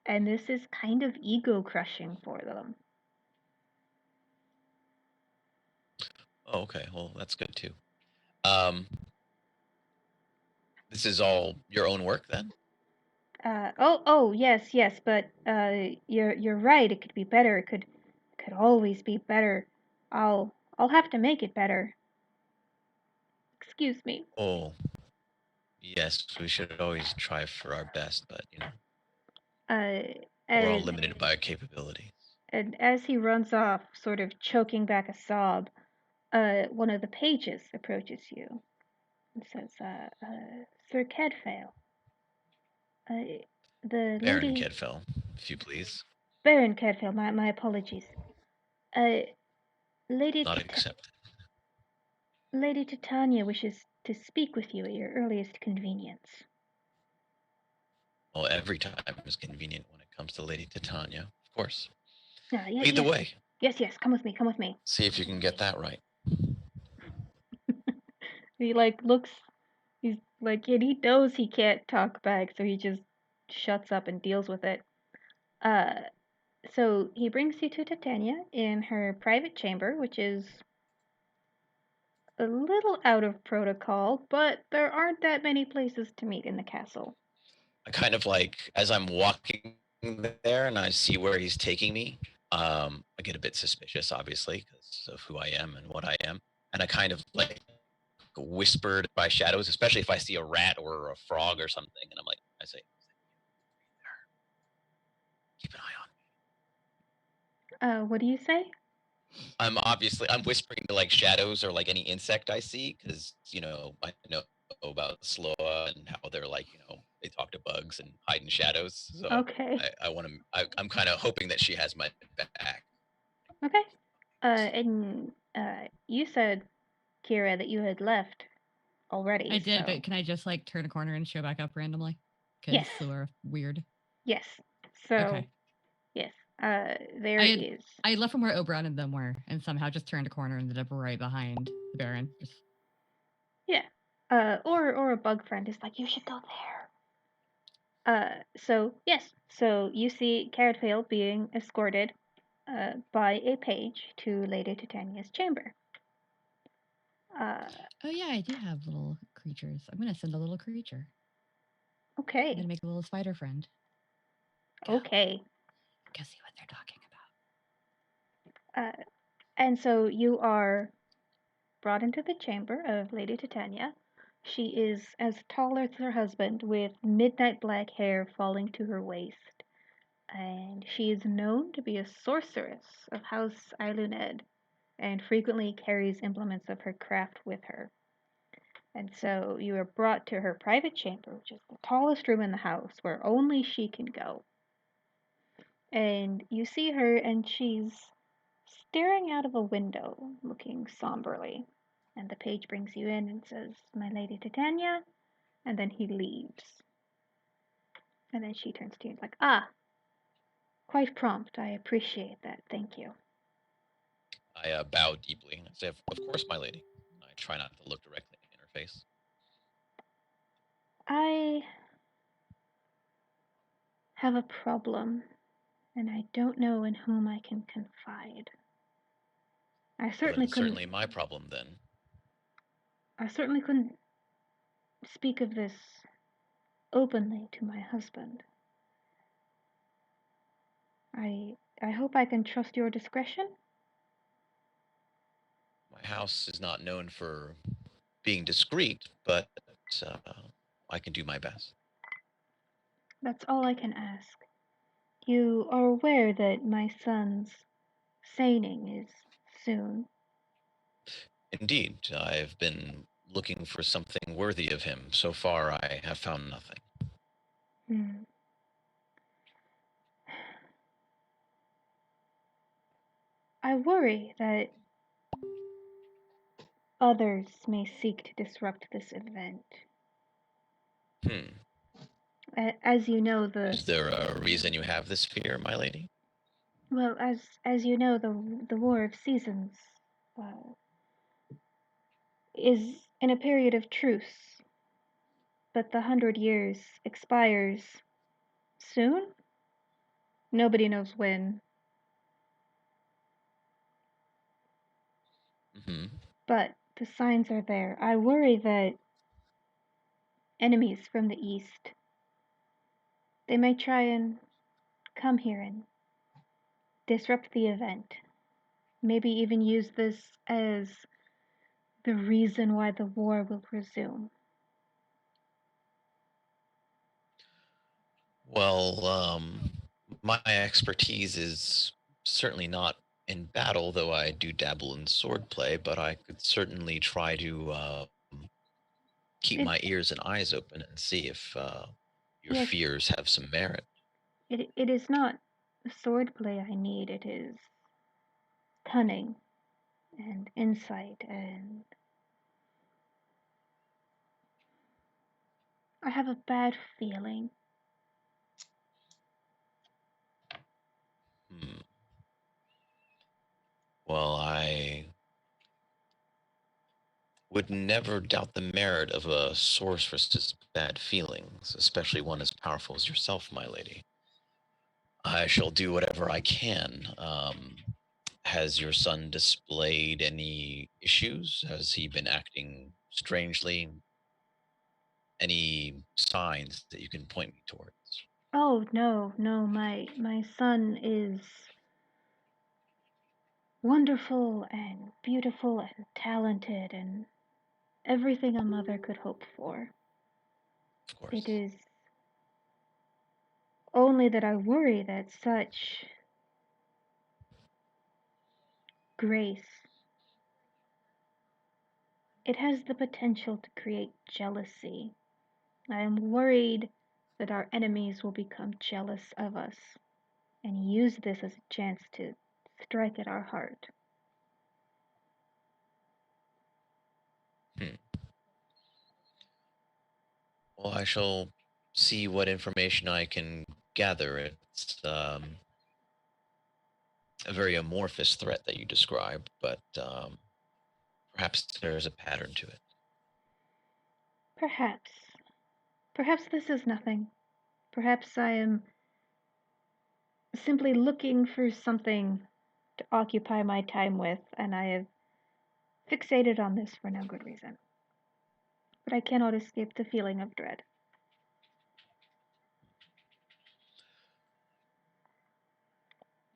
And this is kind of ego crushing for them. Oh, okay. Well, that's good too. This is all your own work then? Yes, but you're right. It could be better. It could always be better. I'll have to make it better. Excuse me. Oh, yes, we should always try for our best, but Uh, we're all and limited by our capabilities. and as he runs off, sort of choking back a sob, one of the pages approaches you and says, "Sir Cadfael, the Baron lady Kedfell, if you please. Baron Cadfael. My apologies. Uh, Lady Not Tita- accepted. Lady Titania wishes to speak with you at your earliest convenience." Well, every time is convenient when it comes to Lady Titania, of course. Yeah, Lead the yes, way. yes. Come with me. Come with me. See if you can get that right. He like looks. He's like, and he knows he can't talk back, so he just shuts up and deals with it. Uh, so he brings you to Titania in her private chamber, which is a little out of protocol, but there aren't that many places to meet in the castle. I kind of as I'm walking there and I see where he's taking me, I get a bit suspicious, obviously, because of who I am and what I am. And I kind of whispered by shadows, especially if I see a rat or a frog or something. And I say, keep an eye on me. What do you say? I'm whispering to shadows or any insect I see, because I know about Sloa and how they're they talk to bugs and hide in shadows. So Okay. I want to. I'm kind of hoping that she has my back. Okay. And you said, Kira, that you had left already. I did, So but can I just turn a corner and show back up randomly? Because yes, we're weird. yes. So Okay. yes, there is. I left from where Oberon and them were, and somehow just turned a corner and ended up right behind the Baron. Just... Yeah. Or a bug friend is like, you should go there. So yes, so you see Carrotfield being escorted by a page to Lady Titania's chamber. Oh yeah, I do have little creatures. I'm gonna send a little creature. Okay. I'm gonna make a little spider friend. Okay. Go see what they're talking about. And so you are brought into the chamber of Lady Titania. She is as tall as her husband, with midnight black hair falling to her waist, and she is known to be a sorceress of House Iluned, and frequently carries implements of her craft with her. And so you are brought to her private chamber, which is the tallest room in the house, where only she can go. And you see her, and she's staring out of a window, looking somberly. And the page brings you in and says, "My Lady Titania," and then he leaves. And then she turns to you and is like, "Ah, quite prompt. I appreciate that. Thank you." I bow deeply and I say, "Of course, my lady." I try not to look directly in her face. I have a problem, and I don't know in whom I can confide. I Well, certainly it's couldn't. certainly my problem then. I certainly couldn't speak of this openly to my husband. I hope I can trust your discretion. My house is not known for being discreet, but I can do my best. That's all I can ask. You are aware that my son's seining is soon. Indeed, I've been looking for something worthy of him. So far, I have found nothing. Hmm. I worry that others may seek to disrupt this event. As you know, Is there a reason you have this fear, my lady? well, as you know, the War of Seasons uh, is in a period of truce, but the 100 years expires soon. Nobody knows when, but the signs are there. I worry that enemies from the east, they may try and come here and disrupt the event. Maybe even use this as the reason why the war will resume. Well, my expertise is certainly not in battle, though I do dabble in swordplay, but I could certainly try to keep It my ears and eyes open and see if your yes, fears have some merit. it is not swordplay I need, it is cunning and insight, and I have a bad feeling. Hmm. Well, I would never doubt the merit of a sorceress's bad feelings, especially one as powerful as yourself, my lady. I shall do whatever I can. Has your son displayed any issues? Has he been acting strangely? Any signs that you can point me towards? Oh no, no, my son is wonderful and beautiful and talented and everything a mother could hope for. Of It course. is only that I worry that such grace, it has the potential to create jealousy. I am worried that our enemies will become jealous of us and use this as a chance to strike at our heart. Hmm. Well, I shall see what information I can gather. It's a very amorphous threat that you describe, but perhaps there's a pattern to it. Perhaps, perhaps this is nothing. Perhaps I am simply looking for something to occupy my time with, and I have fixated on this for no good reason. But I cannot escape the feeling of dread.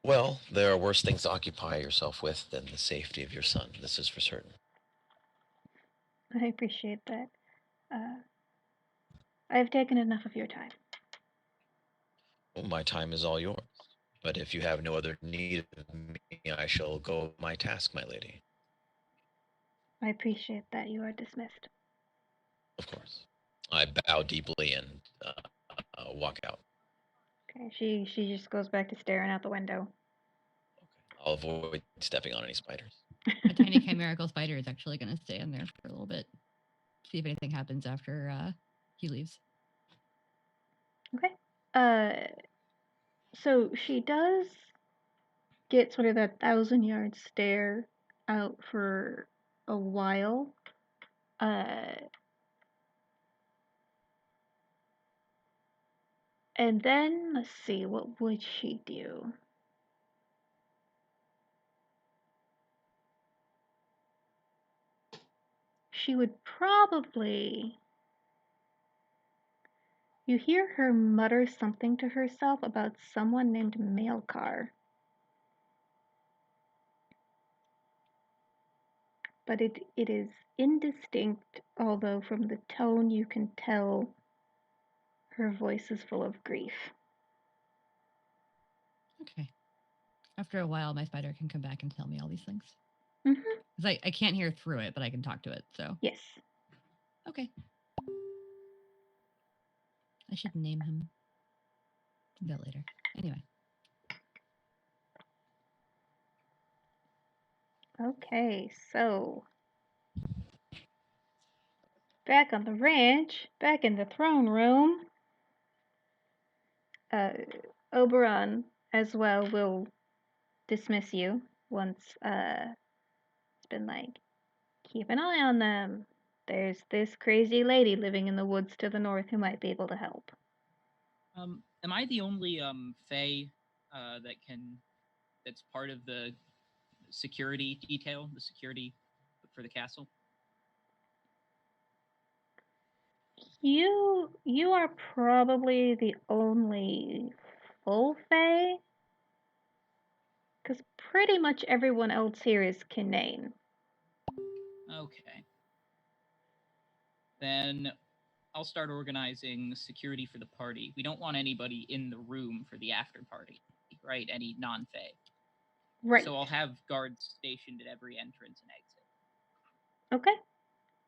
Well, there are worse things to occupy yourself with than the safety of your son. This is for certain. I appreciate that. I have taken enough of your time. Well, my time is all yours. But if you have no other need of me, I shall go my task, my lady. I appreciate that. You are dismissed. Of course. I bow deeply and walk out. Okay. And she just goes back to staring out the window. I'll avoid stepping on any spiders. A tiny chimerical spider is actually going to stay in there for a little bit. See if anything happens after he leaves. Okay. So she does get sort of that 1,000-yard stare out for a while. And then, let's see, what would she do? She would probably... You hear her mutter something to herself about someone named Mailcar. But it is indistinct, although from the tone you can tell her voice is full of grief. Okay. After a while, my spider can come back and tell me all these things. Mm-hmm. Because I can't hear through it, but I can talk to it, so. Yes. Okay. I should name him. Do that later. Anyway. Okay, so back on the ranch, back in the throne room, Oberon as well will dismiss you once it's been like, keep an eye on them. There's this crazy lady living in the woods to the north who might be able to help. Am I the only Fae that's part of the security detail, the security for the castle? You are probably the only full Fae, because pretty much everyone else here is Kinane. Okay. Then I'll start organizing security for the party. We don't want anybody in the room for the after party, right? Any non-Fae. Right. So I'll have guards stationed at every entrance and exit.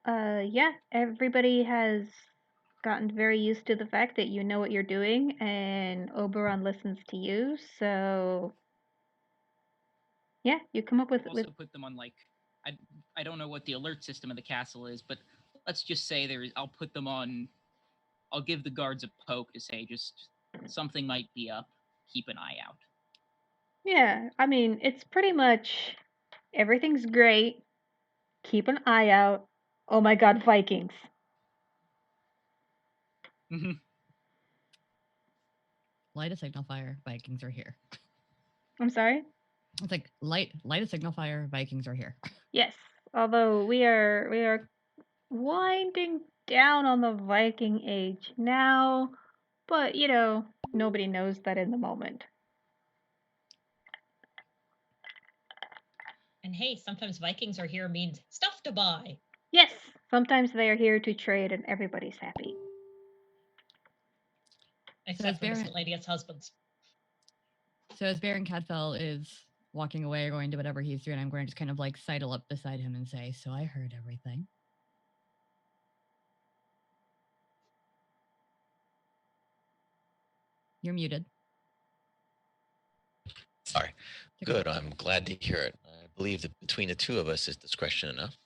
Okay. Yeah, everybody has gotten very used to the fact that you know what you're doing and Oberon listens to you, so yeah, you come up with... Also put them on, like, I don't know what the alert system of the castle is, but let's just say I'll put them on, I'll give the guards a poke to say just something might be up, keep an eye out. Yeah, I mean, it's pretty much everything's great, keep an eye out, oh my god, Vikings. Light a signal fire, Vikings are here. I'm sorry? It's like, light a signal fire, Vikings are here. Yes, although we are winding down on the Viking age now, but you know, nobody knows that in the moment. And hey, sometimes Vikings are here means stuff to buy. Yes, sometimes they are here to trade and everybody's happy. Except for miscellaneous husbands. So as Baron Cadfell is walking away or going to whatever he's doing, I'm going to just kind of like sidle up beside him and say, so I heard everything. You're muted. Sorry. Good. I'm glad to hear it. I believe that between the two of us is discretion enough.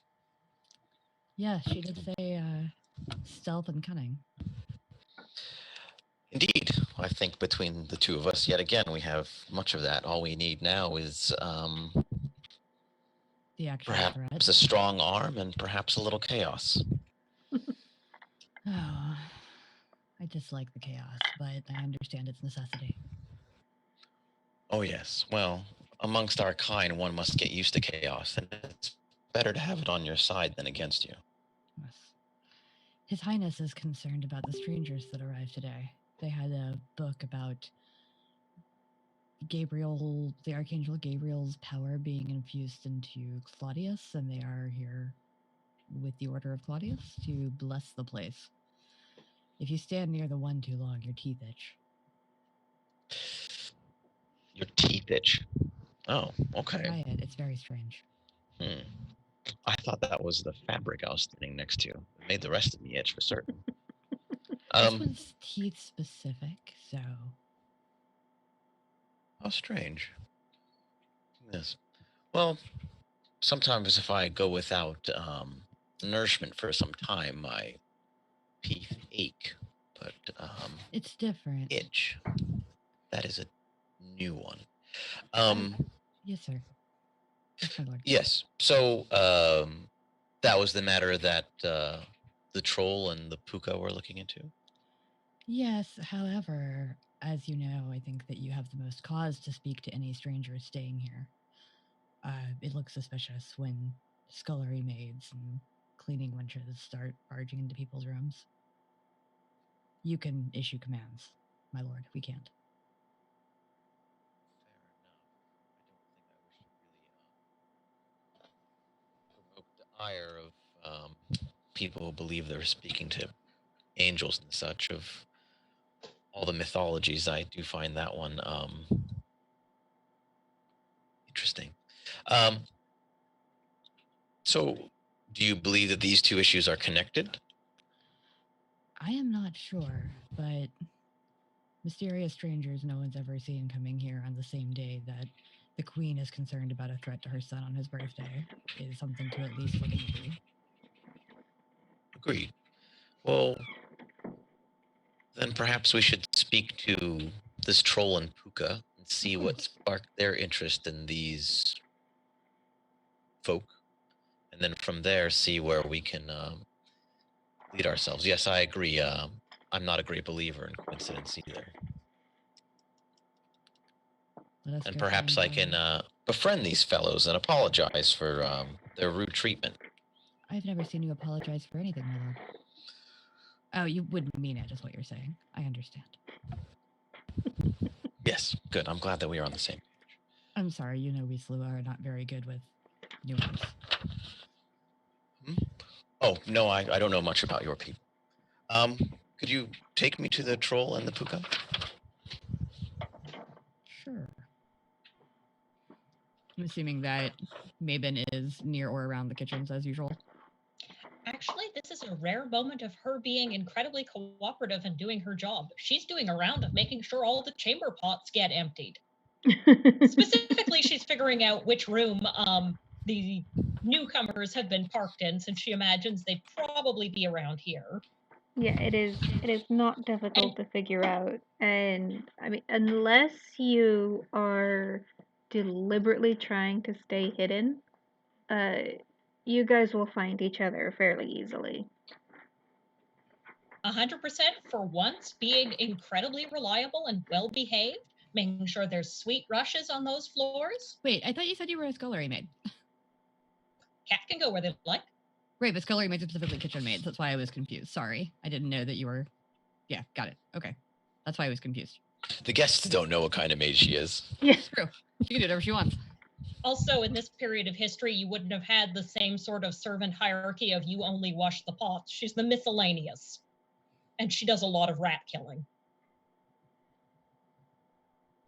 Yeah, she did say stealth and cunning. Indeed. I think between the two of us, yet again, we have much of that. All we need now is the actual perhaps threat. a strong arm and perhaps a little chaos. Oh, I dislike the chaos, but I understand its necessity. Oh, yes. Well, amongst our kind, one must get used to chaos, and it's better to have it on your side than against you. Yes. His Highness is concerned about the strangers that arrived today. They had a book about Gabriel, the Archangel Gabriel's power being infused into Claudius, and they are here with the order of Claudius to bless the place. If you stand near the one too long, your teeth itch. Your teeth itch? Oh, okay. Try it. It's very strange. I thought that was the fabric I was standing next to. It made the rest of me itch for certain. This was teeth specific, so How strange. Yes. Well, sometimes if I go without nourishment for some time, my teeth ache, but It's different. itch. That is a new one. Yes, sir. Yes, my lord. Yes. So that was the matter that the troll and the puka were looking into? Yes, however, as you know, I think that you have the most cause to speak to any strangers staying here. It looks suspicious when scullery maids and cleaning wenches start barging into people's rooms. You can issue commands, my lord. We can't. Fair enough. I don't think I wish to really provoke the ire of people who believe they're speaking to angels and such. Of all the mythologies, I do find that one interesting. So, do you believe that these two issues are connected? I am not sure, but mysterious strangers no one's ever seen coming here on the same day that the queen is concerned about a threat to her son on his birthday is something to at least look into. Agreed. Well, then perhaps we should speak to this troll and puka and see what sparked their interest in these folk, and then from there see where we can lead ourselves. Yes, I agree. I'm not a great believer in coincidence either. And perhaps I can befriend these fellows and apologize for their rude treatment. I've never seen you apologize for anything, my lord. Oh, you wouldn't mean it, is what you're saying. I understand. Yes, good. I'm glad that we are on the same page. I'm sorry, you know we Slew are not very good with newcomers. Oh, no, I don't know much about your people. Could you take me to the troll and the puka? Sure. I'm assuming that Mabon is near or around the kitchens as usual. Actually, this is a rare moment of her being incredibly cooperative and doing her job. She's doing a round of making sure all the chamber pots get emptied. Specifically, she's figuring out which room the newcomers have been parked in, since she imagines they'd probably be around here. Yeah, it is not difficult to figure out. And I mean, unless you are deliberately trying to stay hidden, you guys will find each other fairly easily. 100% for once, being incredibly reliable and well behaved, making sure there's sweet rushes on those floors. Wait, I thought you said you were a scullery maid. Cat can go where they like. Right, but scullery maids are specifically kitchen maids. That's why I was confused. Sorry. I didn't know that you were... Yeah, got it. Okay. That's why I was confused. The guests don't know what kind of maid she is. Yeah. It's true. She can do whatever she wants. Also, in this period of history, you wouldn't have had the same sort of servant hierarchy of you only wash the pots. She's the miscellaneous. And she does a lot of rat killing.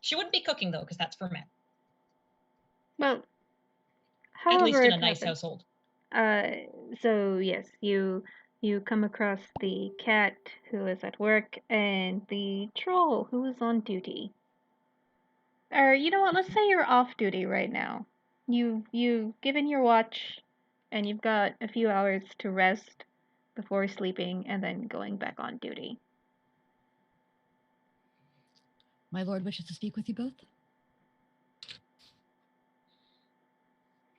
She wouldn't be cooking, though, because that's for men. Well, at least however in it a nice happens. household. So yes, you come across the cat who is at work and the troll who is on duty. Or you know what? Let's say you're off duty right now. You've given your watch, and you've got a few hours to rest before sleeping and then going back on duty. My lord wishes to speak with you both.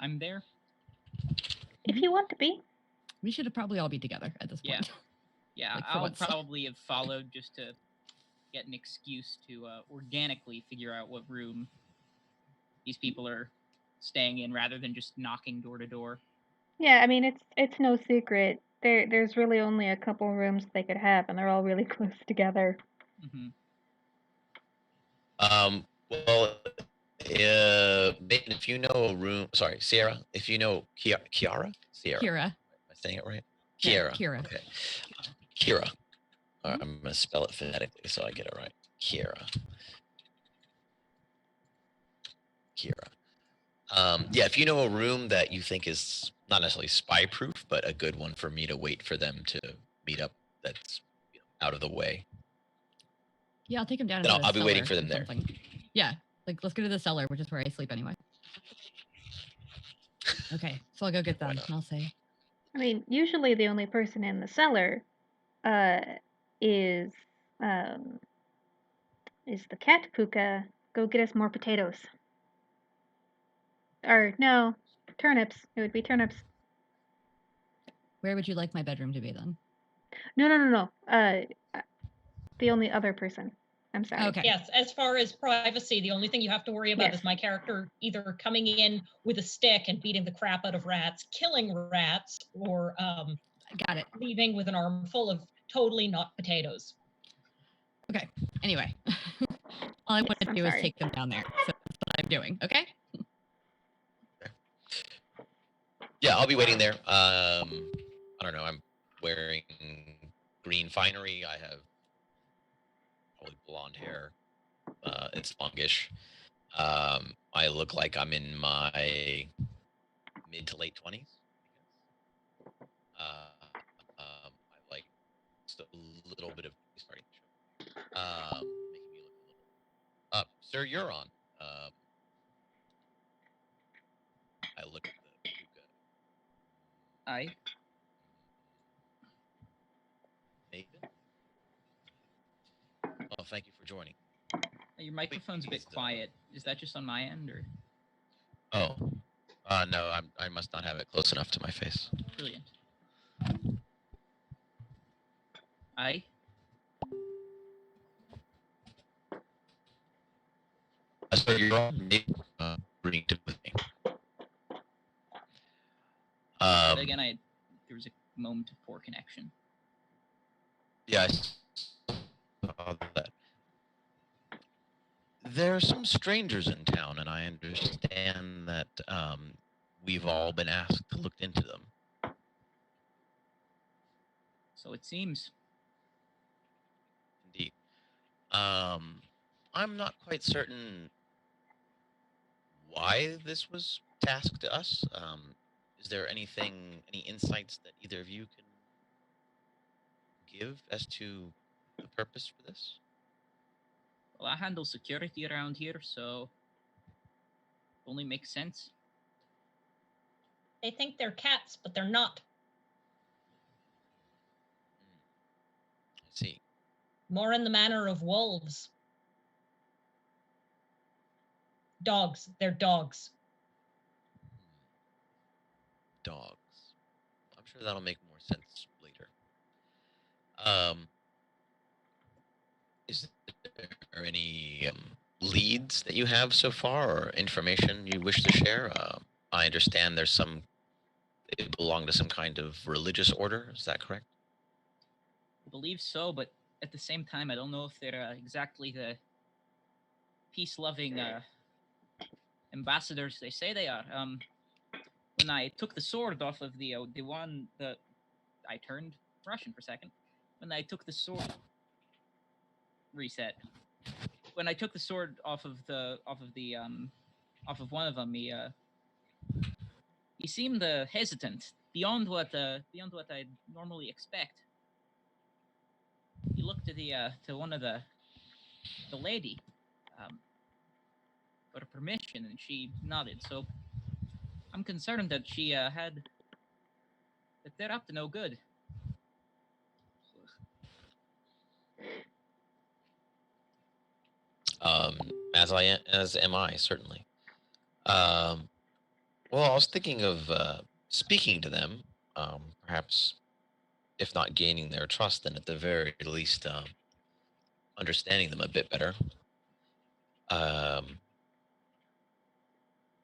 I'm there. If you want to be. We should have probably all be together at this point. Yeah, Like, I would once. probably have followed just to get an excuse to organically figure out what room these people are staying in, rather than just knocking door to door. Yeah, I mean it's no secret. There's really only a couple rooms they could have, and they're all really close together. Mm-hmm. Well, if you know a room, sorry, Sierra, if you know Kiara? Sierra. Kira. Am I saying it right? Yeah, Kiara. Kira. Okay. Kira. All right, I'm going to spell it phonetically so I get it right. Kira. Yeah, if you know a room that you think is not necessarily spy proof, but a good one for me to wait for them to meet up, that's out of the way. Yeah, I'll take him down. Then into I'll the be waiting cellar for them or there. something. Yeah, Like, let's go to the cellar, which is where I sleep anyway. Okay, so I'll go get them. not? And I'll say, I mean, usually the only person in the cellar is the cat Puka. Go get us more potatoes. Or no, turnips. It would be turnips. where would you like my bedroom to be then? No. The only other person. I'm sorry. Okay. Yes, as far as privacy, the only thing you have to worry about Yes. is my character either coming in with a stick and beating the crap out of rats, killing rats, or Got it. leaving with an armful of totally not potatoes. Okay. Anyway, all I want to I'm do is sorry. take them down there. So that's what I'm doing. Okay. Yeah, I'll be waiting there. I don't know. I'm wearing green finery. I have probably blonde hair. It's longish. I look like I'm in my mid to late 20s. I like just a little bit of starting to show. Making me look a little up. Sir, you're on. I look at the puka. Aye. Nathan? Oh, thank you for joining. Your microphone's a bit quiet. Is that just on my end, or? Oh, no, I must not have it close enough to my face. Brilliant. Aye. So you're on bringing to with me. Again, there was a moment of poor connection. Yeah, I saw that. There are some strangers in town, and I understand that we've all been asked to look into them. So it seems. Indeed. I'm not quite certain why this was tasked to us. Is there any insights that either of you can give as to the purpose for this? Well, I handle security around here, so it only makes sense. They think they're cats, but they're not. I see. More in the manner of wolves. Dogs. They're dogs. Dogs. I'm sure that'll make more sense later. Is there any leads that you have so far, or information you wish to share? I understand they belong to some kind of religious order. Is that correct? I believe so, but at the same time, I don't know if they're exactly the peace-loving ambassadors they say they are. When I took the sword off of the one that I turned Russian for a second. When I took the sword, reset. When I took the sword off of one of them, he seemed hesitant beyond what I'd normally expect. He looked to one of the lady for permission, and she nodded. So I'm concerned that that they're up to no good. As am I, certainly. Well, I was thinking of speaking to them, perhaps, if not gaining their trust, then at the very least, understanding them a bit better.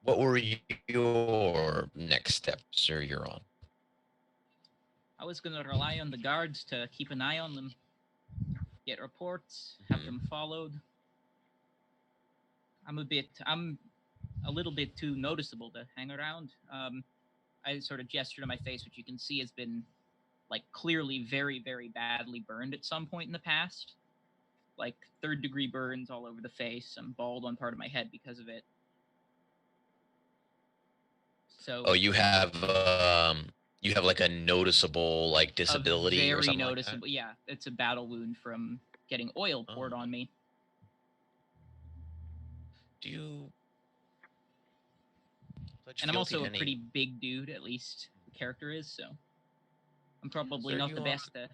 What were your next steps, Sir Euron? I was going to rely on the guards to keep an eye on them, get reports, have them followed. I'm a little bit too noticeable to hang around. I sort of gesture to my face, which you can see has been like clearly very, very badly burned at some point in the past. Like 3rd-degree burns all over the face. I'm bald on part of my head because of it. So you have like a noticeable like disability or something noticeable. Like that? Yeah, it's a battle wound from getting oil poured on me. Do you pledge And I'm fealty also to a pretty any? big dude, at least the character is, so I'm probably Sir, not the you are. best to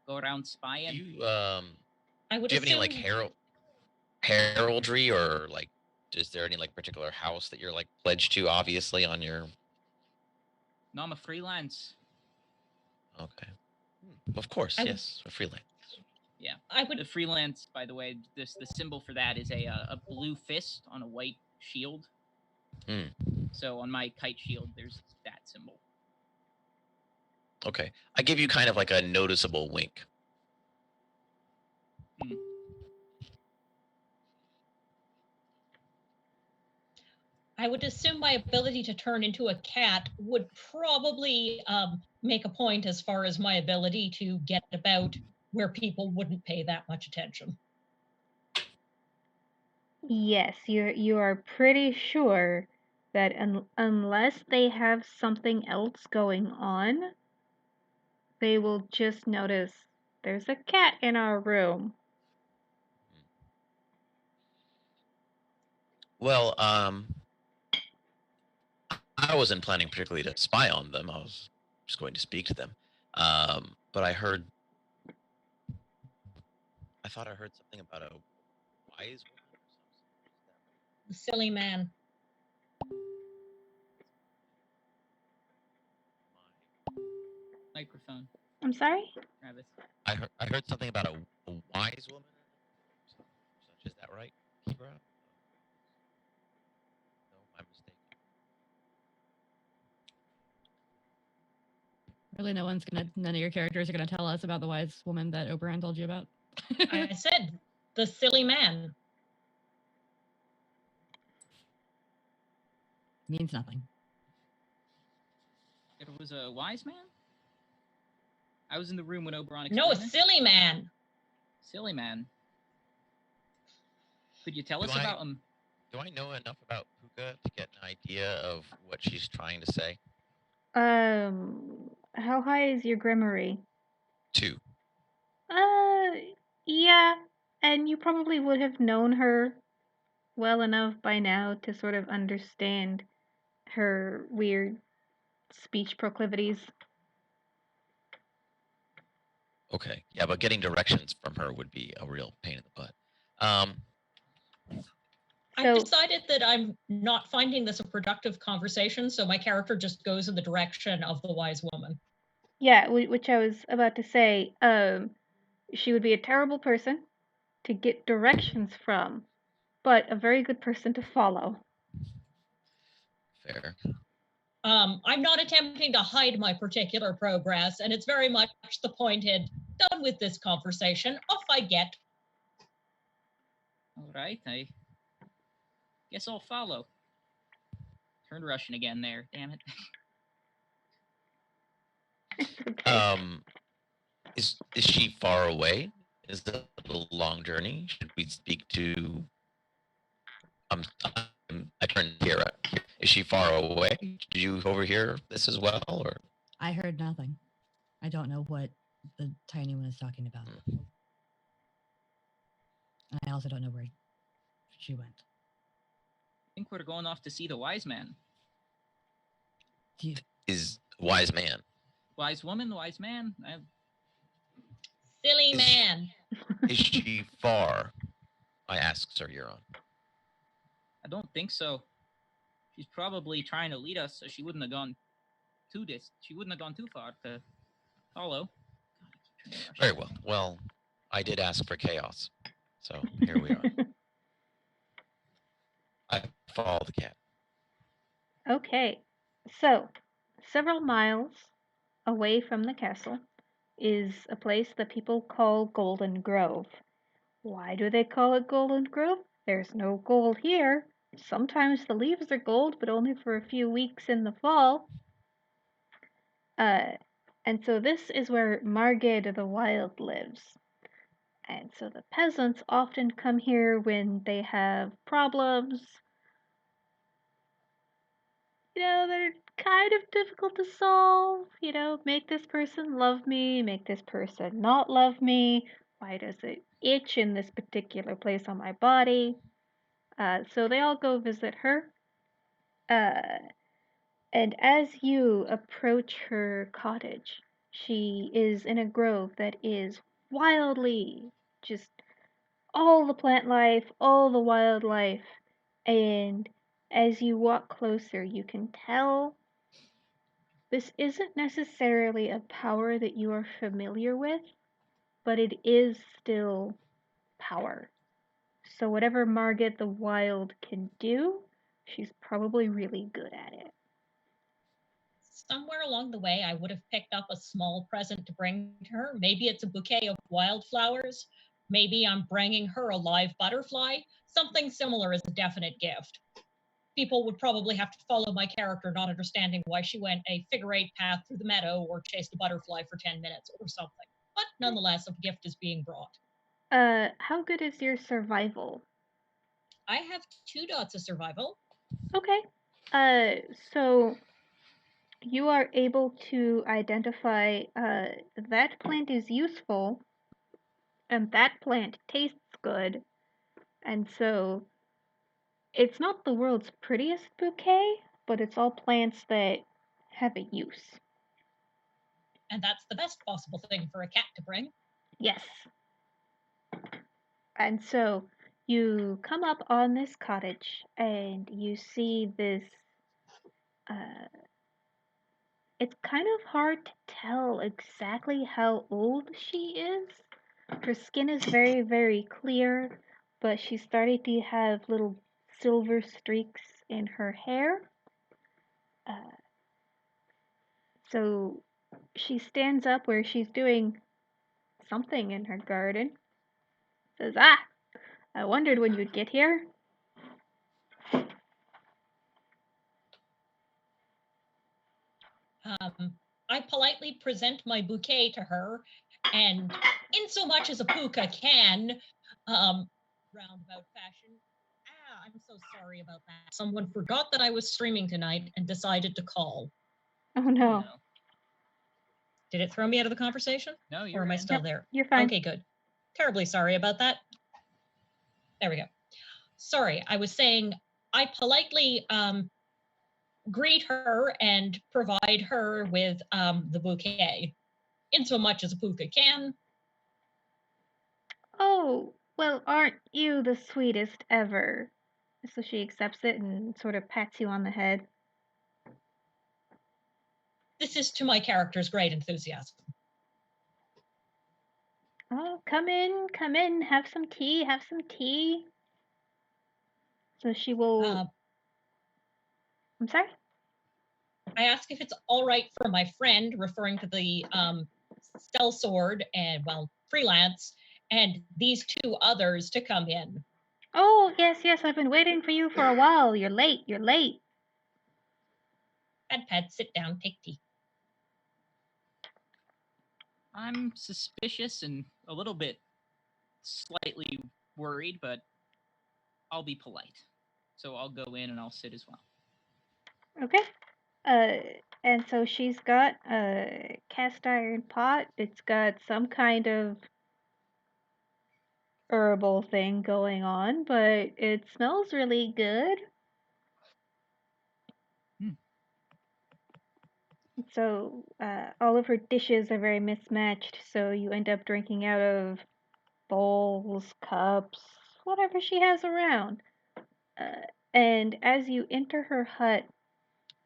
go around Do spying. you I would do you have any like assume heraldry, or like is there any like particular house that you're like pledged to? Obviously, on your. No, I'm a freelance. Okay. Of course, I would- yes, a freelance. Yeah. I The would freelance, by the way, the symbol for that is a blue fist on a white shield. Hmm. So on my kite shield, there's that symbol. Okay, I give you kind of like a noticeable wink. I would assume my ability to turn into a cat would probably make a point as far as my ability to get about where people wouldn't pay that much attention. Yes, you are pretty sure that unless they have something else going on, they will just notice there's a cat in our room. Well, I wasn't planning particularly to spy on them. I was just going to speak to them. But I thought I heard something about a wise woman or something. Silly man. Microphone, I'm sorry? Travis. I heard something about a wise woman. Such, is that right, Kira? No, I'm mistaken. Really, none of your characters are gonna tell us about the wise woman that Oberon told you about. I said the silly man. Means nothing. It was a wise man? I was in the room when Oberon No, a explained this. silly man. Silly man. Could you tell us about him? Do I know enough about Puka to get an idea of what she's trying to say? How high is your grimoire? 2. Yeah, and you probably would have known her well enough by now to sort of understand her weird speech proclivities. Okay, yeah, but getting directions from her would be a real pain in the butt. I've decided that I'm not finding this a productive conversation, so my character just goes in the direction of the wise woman. Yeah, which I was about to say. She would be a terrible person to get directions from, but a very good person to follow. Fair. I'm not attempting to hide my particular progress, and it's very much the pointed, done with this conversation, off I get. All right, I guess I'll follow. Turned Russian again there, damn it. Okay. Is she far away? Is it a long journey? Should we speak to? I turned Kira. Is she far away? Did you overhear this as well, or? I heard nothing. I don't know what the tiny one is talking about. And I also don't know where she went. I think we're going off to see the wise man. Is wise man? Wise woman, wise man. Silly man. Is she far? I asked Sir Euron. I don't think so. She's probably trying to lead us, so she wouldn't have gone She wouldn't have gone too far to follow. Very well. Well, I did ask for chaos, so here we are. I follow the cat. Okay, so several miles away from the castle is a place that people call Golden Grove. Why do they call it Golden Grove? There's no gold here. Sometimes the leaves are gold, but only for a few weeks in the fall. And so this is where Margate the Wild lives. And so the peasants often come here when they have problems. They're kind of difficult to solve. Make this person love me, make this person not love me. Why does it itch in this particular place on my body? So they all go visit her. And as you approach her cottage, she is in a grove that is wildly just all the plant life, all the wildlife. And as you walk closer, you can tell this isn't necessarily a power that you are familiar with, but it is still power. So whatever Margit the Wild can do, she's probably really good at it. Somewhere along the way, I would have picked up a small present to bring to her. Maybe it's a bouquet of wildflowers. Maybe I'm bringing her a live butterfly. Something similar is a definite gift. People would probably have to follow my character, not understanding why she went a figure-8 path through the meadow or chased a butterfly for 10 minutes or something. But nonetheless, a gift is being brought. How good is your survival? I have 2 dots of survival. Okay. So you are able to identify that plant is useful and that plant tastes good. And so it's not the world's prettiest bouquet, but it's all plants that have a use. And that's the best possible thing for a cat to bring. Yes. And so you come up on this cottage and you see this. It's kind of hard to tell exactly how old she is. Her skin is very, very clear, but she's starting to have little silver streaks in her hair. So she stands up where she's doing something in her garden. Says, I wondered when you'd get here. I politely present my bouquet to her, and in so much as a puka can, roundabout fashion, I'm so sorry about that. Someone forgot that I was streaming tonight and decided to call. Oh no. Did it throw me out of the conversation? No, you're Or am I in. still Yep, there? you're fine. Okay, good. Terribly sorry about that. There we go. Sorry, I was saying I politely greet her and provide her with the bouquet, in so much as a puka can. Oh, well, aren't you the sweetest ever? So she accepts it and sort of pats you on the head. This is to my character's great enthusiasm. Oh, come in, have some tea, have some tea. So she will. I'm sorry? I ask if it's all right for my friend, referring to the sellsword and, well, freelance, and these 2 others to come in. Oh, yes, I've been waiting for you for a while. You're late. Pad, sit down, take tea. I'm suspicious and a little bit slightly worried, but I'll be polite. So I'll go in and I'll sit as well. Okay. And so she's got a cast iron pot. It's got some kind of herbal thing going on, but it smells really good. So all of her dishes are very mismatched, so you end up drinking out of bowls, cups, whatever she has around. And as you enter her hut,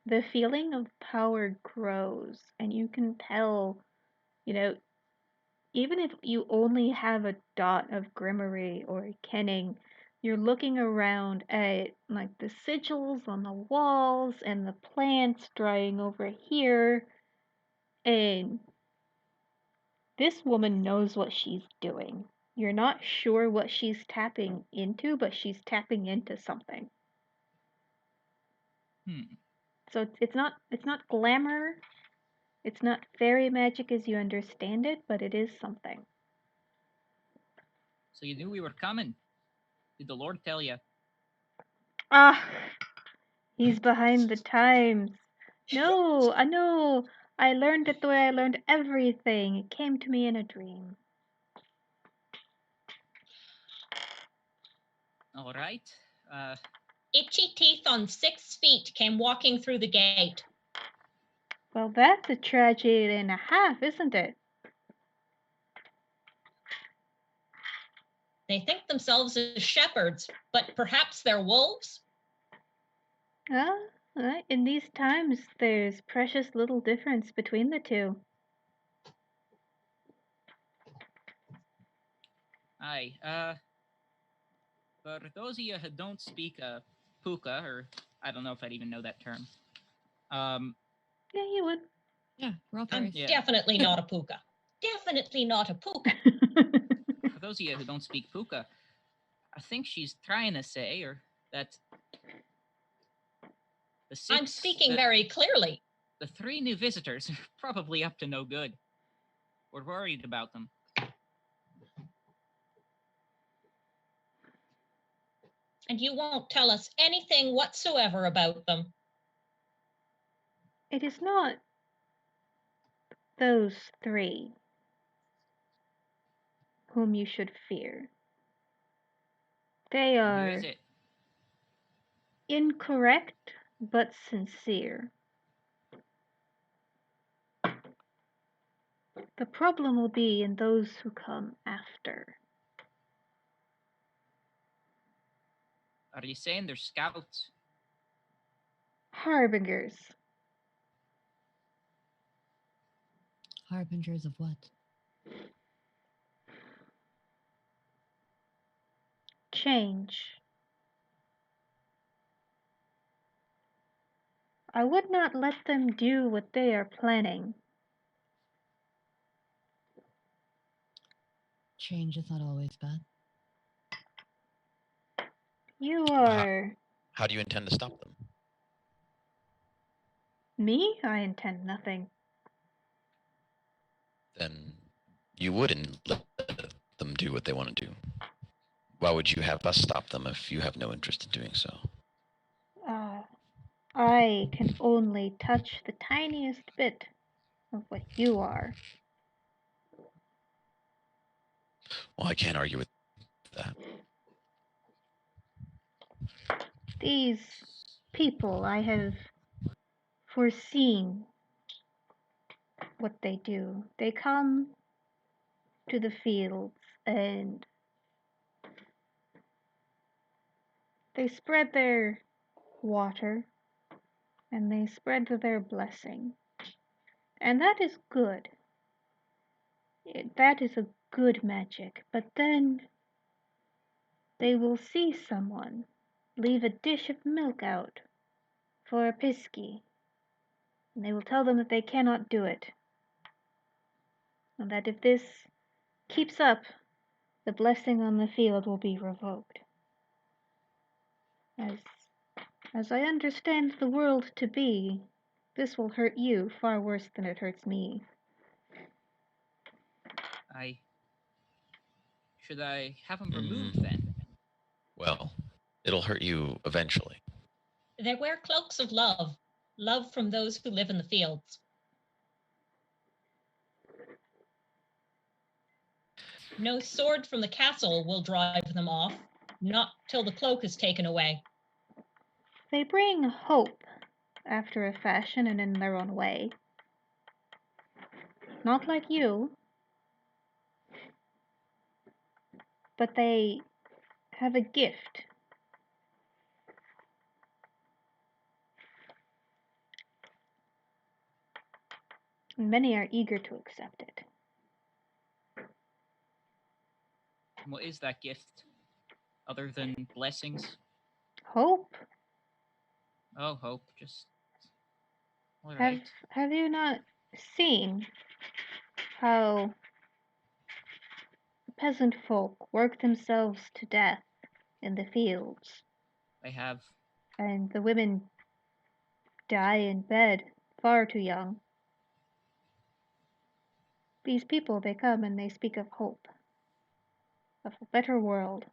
the feeling of power grows, and you can tell, even if you only have a dot of Grimmery or Kenning, you're looking around at like the sigils on the walls and the plants drying over here, and this woman knows what she's doing. You're not sure what she's tapping into, but she's tapping into something. So it's not glamour. It's not fairy magic as you understand it, but it is something. So you knew we were coming. Did the Lord tell you? He's behind the times. No, I know. I learned it the way I learned everything. It came to me in a dream. All right. Itchy Teeth on 6 feet came walking through the gate. Well, that's a tragedy and a half, isn't it? They think themselves as shepherds, but perhaps they're wolves? In these times, there's precious little difference between the two. Aye, for those of you who don't speak Puka, or I don't know if I'd even know that term. Yeah, you would. Yeah, we're all I'm fairies. definitely not a Puka. Definitely not a Puka. For those of you who don't speak Puka, I think she's trying to say, or that I'm speaking very clearly. The 3 new visitors are probably up to no good. We're worried about them. And you won't tell us anything whatsoever about them. It is not those 3 whom you should fear. They Who are is it? incorrect but sincere. The problem will be in those who come after. Are you saying they're scouts? Harbingers. Harbingers of what? Change. I would not let them do what they are planning. Change is not always bad. You are... How do you intend to stop them? Me? I intend nothing. Then you wouldn't let them do what they want to do. Why would you have us stop them if you have no interest in doing so? I can only touch the tiniest bit of what you are. Well, I can't argue with that. These people, I have foreseen what they do. They come to the fields and they spread their water and they spread their blessing. And that is good. That is a good magic. But then they will see someone leave a dish of milk out for a piskie, and they will tell them that they cannot do it, and that if this keeps up, the blessing on the field will be revoked. As I understand the world to be, this will hurt you far worse than it hurts me. Should I have them removed then? Well, it'll hurt you eventually. They wear cloaks of love. Love from those who live in the fields. No sword from the castle will drive them off, not till the cloak is taken away. They bring hope after a fashion and in their own way. Not like you, but they have a gift. And many are eager to accept it. What is that gift? Other than blessings? Hope? Oh, hope. Just... All right. Have you not seen how the peasant folk work themselves to death in the fields? I have. And the women die in bed far too young. These people, they come and they speak of hope, of a better world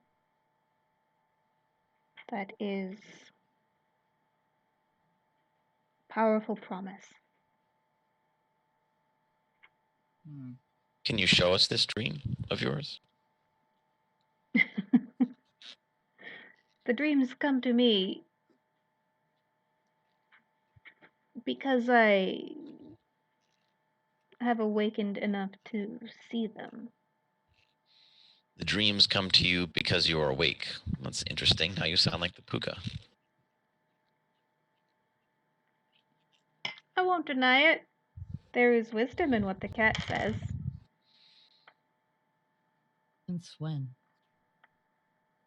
that is powerful promise. Can you show us this dream of yours? The dreams come to me because I have awakened enough to see them. The dreams come to you because you are awake. That's interesting. Now you sound like the puka. I won't deny it. There is wisdom in what the cat says. Since when?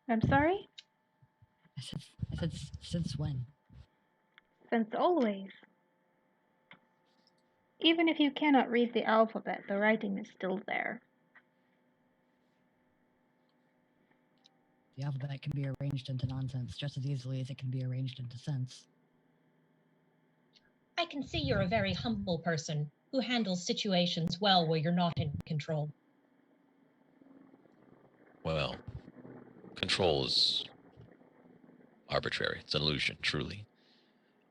I'm sorry? I said since when? Since always. Even if you cannot read the alphabet, the writing is still there. The alphabet can be arranged into nonsense just as easily as it can be arranged into sense. I can see you're a very humble person who handles situations well where you're not in control. Well, control is arbitrary. It's an illusion, truly.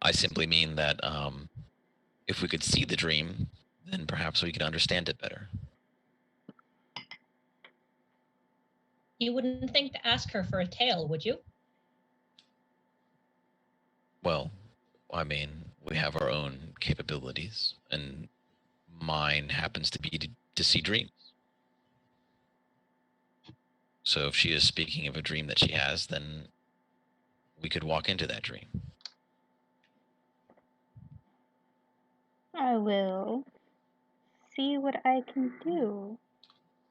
I simply mean that if we could see the dream, then perhaps we could understand it better. You wouldn't think to ask her for a tale, would you? Well, I mean, we have our own capabilities, and mine happens to be to see dreams. So if she is speaking of a dream that she has, then we could walk into that dream. I will see what I can do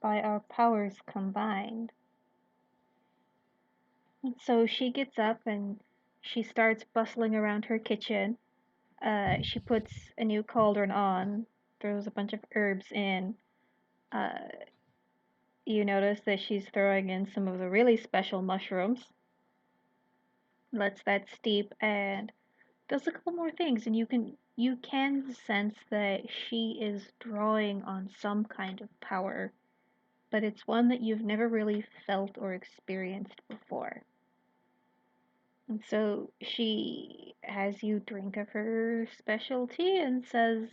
by our powers combined. And so she gets up and she starts bustling around her kitchen. She puts a new cauldron on, throws a bunch of herbs in. You notice that she's throwing in some of the really special mushrooms. Lets that steep and does a couple more things, and you can sense that she is drawing on some kind of power, but it's one that you've never really felt or experienced before. And so she has you drink of her specialty and says,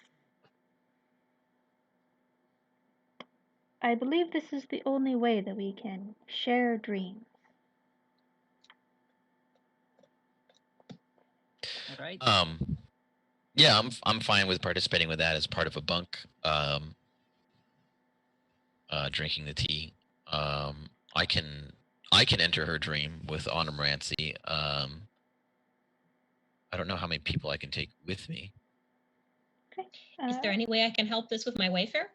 I believe this is the only way that we can share dreams. All right. Yeah, I'm fine with participating with that as part of a bunk. Drinking the tea. I can enter her dream with onomancy. I don't know how many people I can take with me. Okay. Is there any way I can help this with my Wayfair?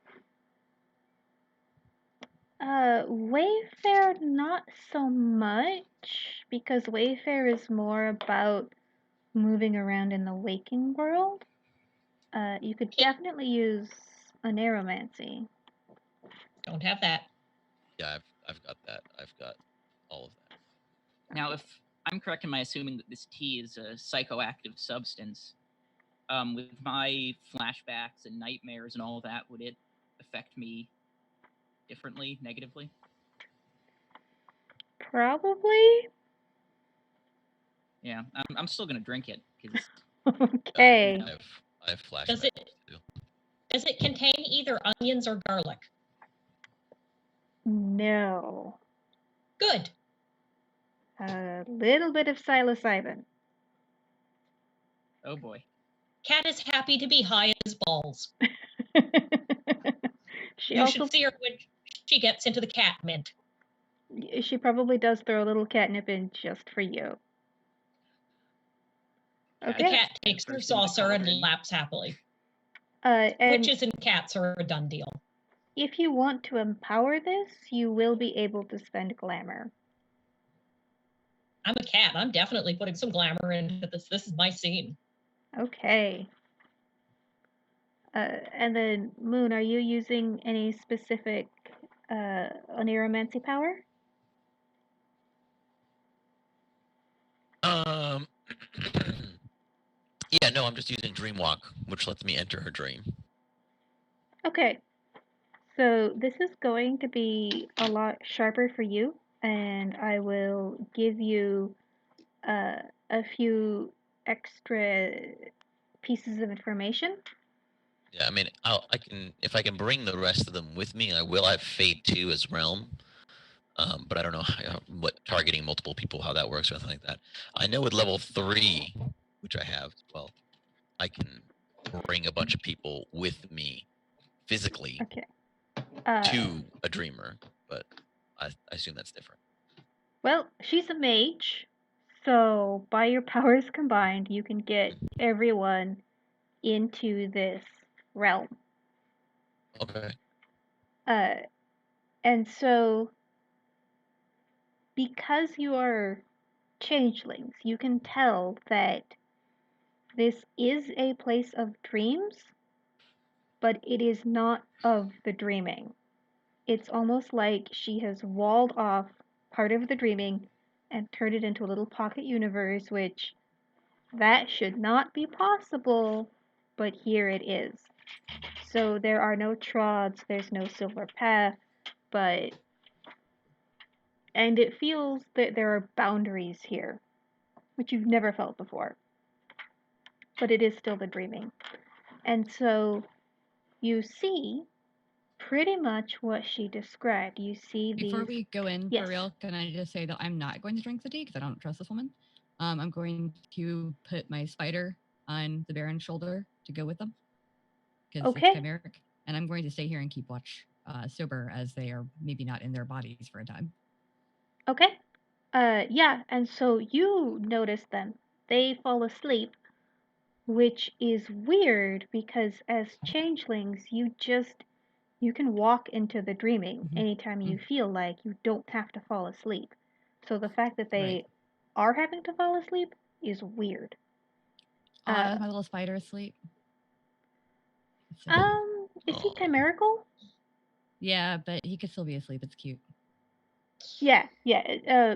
Wayfair not so much, because Wayfair is more about moving around in the waking world. You could definitely use a aeromancy. Don't have that. Yeah, I've got that. I've got all of that. Now, if I'm correct in my assuming that this tea is a psychoactive substance, with my flashbacks and nightmares and all that, would it affect me differently, negatively? Probably. Yeah, I'm still gonna drink it because Okay. I have flashbacks too. Does it contain either onions or garlic? No. Good. A little bit of psilocybin. oh boy. Cat is happy to be high as balls. She You also should see her when she gets into the cat mint. she probably does throw a little catnip in just for you. The cat takes her saucer and laps happily. And Witches and cats are a done deal. if you want to empower this, you will be able to spend glamour. I'm a cat. I'm definitely putting some glamour into this. This is my scene. Okay. And then, Moon, are you using any specific oneromancy power? Yeah, no, I'm just using Dreamwalk, which lets me enter her dream. Okay. So this is going to be a lot sharper for you, and I will give you a few extra pieces of information. Yeah, I mean, I can if I can bring the rest of them with me, I will. I have Fate 2 as Realm. But I don't know what targeting multiple people, how that works or anything like that. I know with level 3, which I have, well, I can bring a bunch of people with me physically Okay. to a dreamer, but I assume that's different. Well, she's a mage, so by your powers combined, you can get everyone into this realm. Okay. And so, because you are changelings, you can tell that this is a place of dreams, but it is not of the dreaming. It's almost like she has walled off part of the dreaming and turned it into a little pocket universe, which that should not be possible, but here it is. So there are no trods, there's no silver path, and it feels that there are boundaries here, which you've never felt before. But it is still the dreaming. And so you see pretty much what she described. You see Before these. we go in Yes. for real, can I just say that I'm not going to drink the tea because I don't trust this woman. I'm going to put my spider on the Baron's shoulder to go with them because Okay. it's chimeric, and I'm going to stay here and keep watch sober as they are maybe not in their bodies for a time. Okay. Yeah, and so you notice them. They fall asleep, which is weird because as changelings, you can walk into the dreaming anytime you feel like. You don't have to fall asleep. So the fact that they are having to fall asleep is weird. My little spider asleep. Is he chimerical? Yeah, but he could still be asleep. It's cute. Yeah.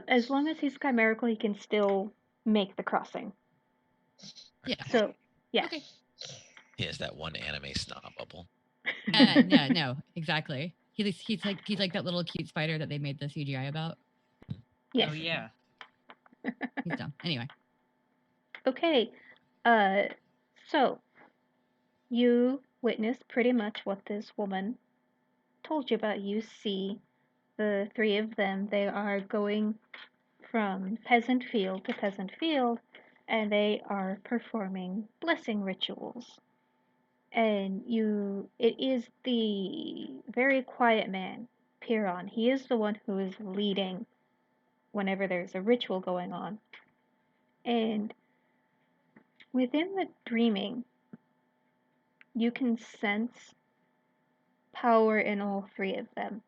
As long as he's chimerical, he can still make the crossing. Yeah. So, yeah. Okay. He has that one anime snot bubble. No, exactly. He's like that little cute spider that they made the CGI about. Yes. Oh yeah. He's dumb. Anyway. Okay. So you witness pretty much what this woman told you about. You see the three of them. They are going from peasant field to peasant field, and they are performing blessing rituals. And it is the very quiet man, Piron. He is the one who is leading whenever there's a ritual going on. And within the dreaming, you can sense power in all three of them.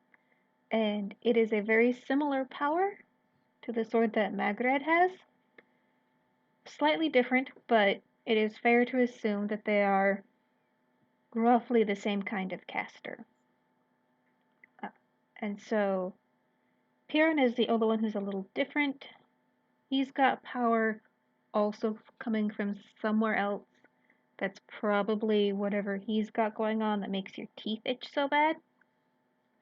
And it is a very similar power to the sword that Magred has. Slightly different, but it is fair to assume that they are roughly the same kind of caster. And so Piran is the only one who's a little different. He's got power also coming from somewhere else. That's probably whatever he's got going on that makes your teeth itch so bad.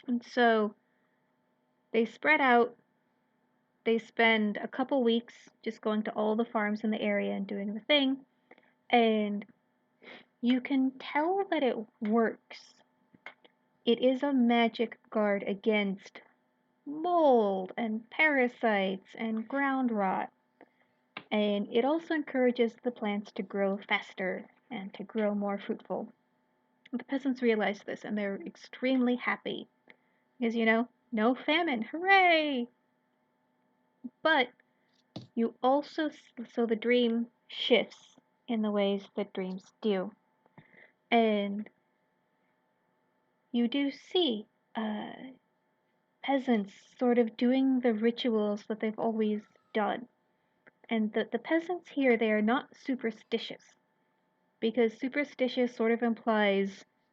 And so they spread out. They spend a couple weeks just going to all the farms in the area and doing the thing. And you can tell that it works. It is a magic guard against mold and parasites and ground rot. And it also encourages the plants to grow faster and to grow more fruitful. The peasants realize this and they're extremely happy. Because, no famine, hooray! But you also, so the dream shifts in the ways that dreams do. And you do see peasants sort of doing the rituals that they've always done. And the peasants here, they are not superstitious. Because superstitious sort of implies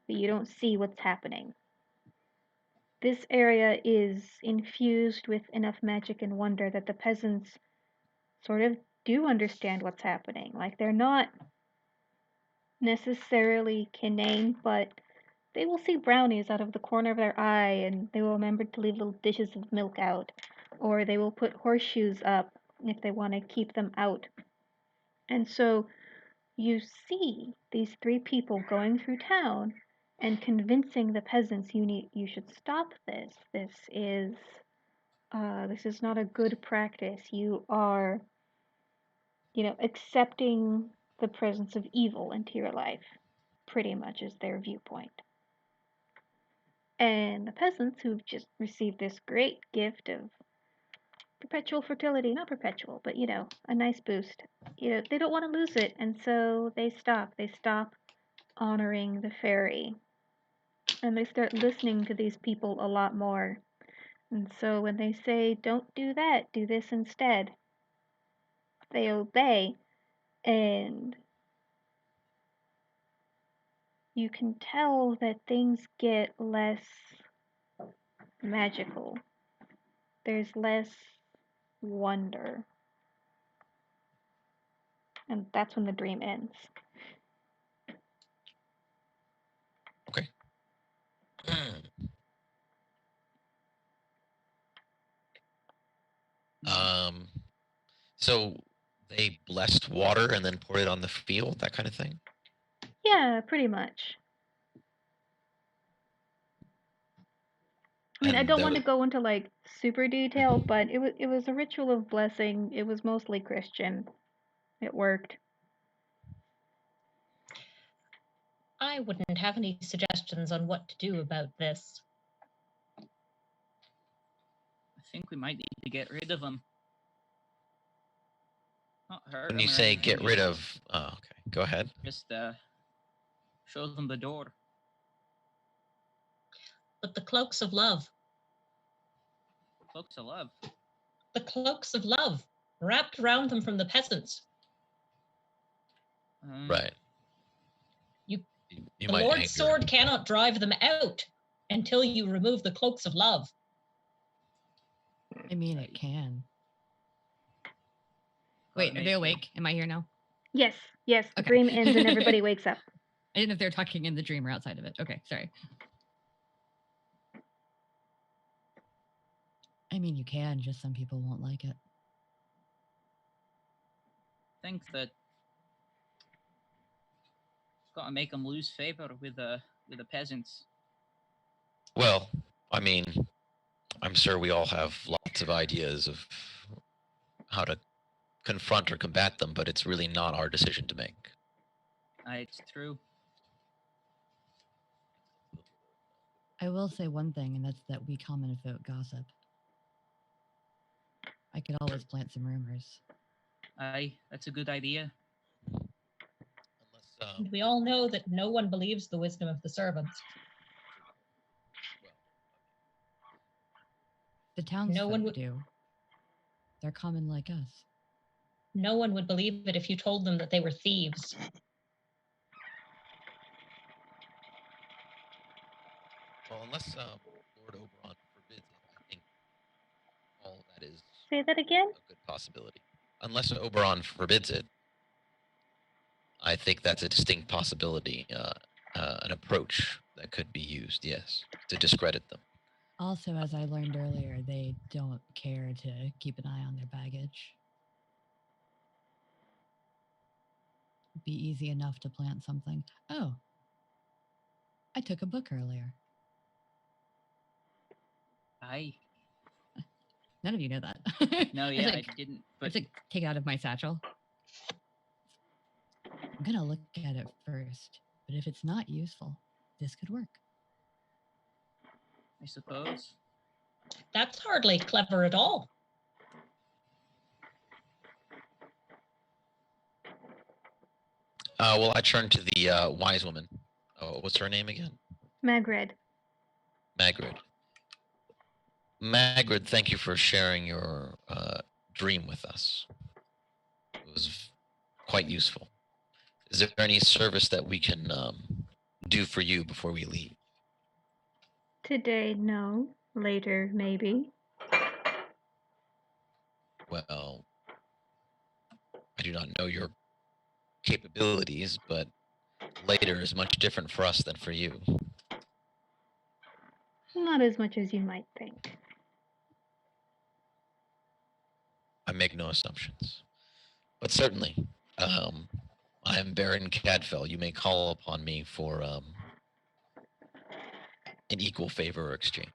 that you don't see what's happening. This area is infused with enough magic and wonder that the peasants sort of do understand what's happening. Like, they're not necessarily Kinane, but they will see brownies out of the corner of their eye and they will remember to leave little dishes of milk out. Or they will put horseshoes up if they want to keep them out. And so you see these three people going through town and convincing the peasants you should stop this. This is This is not a good practice. You are, accepting the presence of evil into your life, pretty much is their viewpoint. And the peasants who've just received this great gift of perpetual fertility, not perpetual, but a nice boost. They don't want to lose it, and so they stop. They stop honoring the Faerie. And they start listening to these people a lot more. And so when they say, don't do that, do this instead, they obey. And you can tell that things get less magical. There's less wonder. And that's when the dream ends. Okay. So they blessed water and then poured it on the field, that kind of thing? Yeah, pretty much. I mean, I don't want to go into like super detail, but it was a ritual of blessing. It was mostly Christian. It worked. I wouldn't have any suggestions on what to do about this. I think we might need to get rid of them. Not hurt When them you or say anything, get rid of, okay, go ahead. just show them the door. But the cloaks of love. Cloaks of love. The cloaks of love wrapped around them from the peasants. Right. The Lord's sword cannot drive them out until you remove the cloaks of love. I mean, it can. Wait, are they awake? Am I here now? Yes. The Okay. dream ends and everybody wakes up. I didn't know if they were talking in the dream or outside of it. Okay, sorry. I mean, you can, just some people won't like it. I think that got to make them lose favor with the peasants. Well, I mean, I'm sure we all have lots of ideas of how to confront or combat them, but it's really not our decision to make. It's true. I will say one thing, and that's that we common folk gossip. I could always plant some rumors. That's a good idea. And we all know that no one believes the wisdom of the servants. The townsfolk do. They're common like us. No one would believe it if you told them that they were thieves. Well, unless Lord Oberon forbids it, I think all of that is Say that again? a good possibility. Unless Oberon forbids it, I think that's a distinct possibility, an approach that could be used, yes, to discredit them. Also, as I learned earlier, they don't care to keep an eye on their baggage. It'd be easy enough to plant something. Oh, I took a book earlier. None of you know that. No, yeah, I didn't. But take it out of my satchel. I'm gonna look at it first, but if it's not useful, this could work. I suppose. That's hardly clever at all. Well, I turn to the wise woman. Oh, what's her name again? Magred. Magred, thank you for sharing your dream with us. It was quite useful. Is there any service that we can do for you before we leave? Today, no. Later, maybe. Well, I do not know your capabilities, but later is much different for us than for you. Not as much as you might think. I make no assumptions. But certainly, I am Baron Cadfell. You may call upon me for an equal favor or exchange.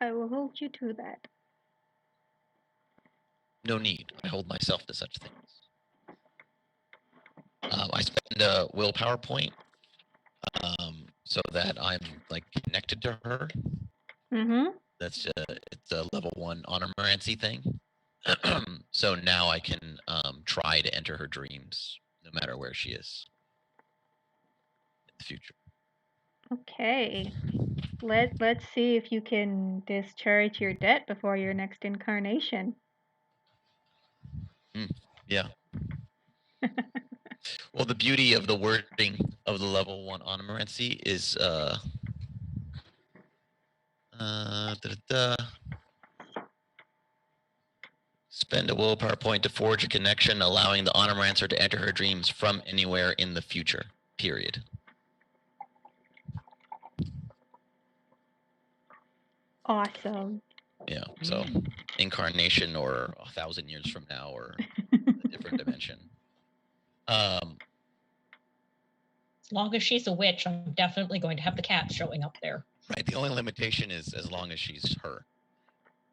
I will hold you to that. No need. I hold myself to such things. I spend a willpower point so that I'm like connected to her. Mm-hmm. That's it's a level 1 honorancy thing. So now I can try to enter her dreams, no matter where she is in the future. Okay. Let's see if you can discharge your debt before your next incarnation. Yeah. Well, the beauty of the wording of the level 1 honorancy is spend a willpower point to forge a connection, allowing the honorancer to enter her dreams from anywhere in the future. Period. Awesome. Yeah. So incarnation or 1,000 years from now or a different dimension. As long as she's a witch, I'm definitely going to have the cat showing up there. Right. The only limitation is as long as she's her.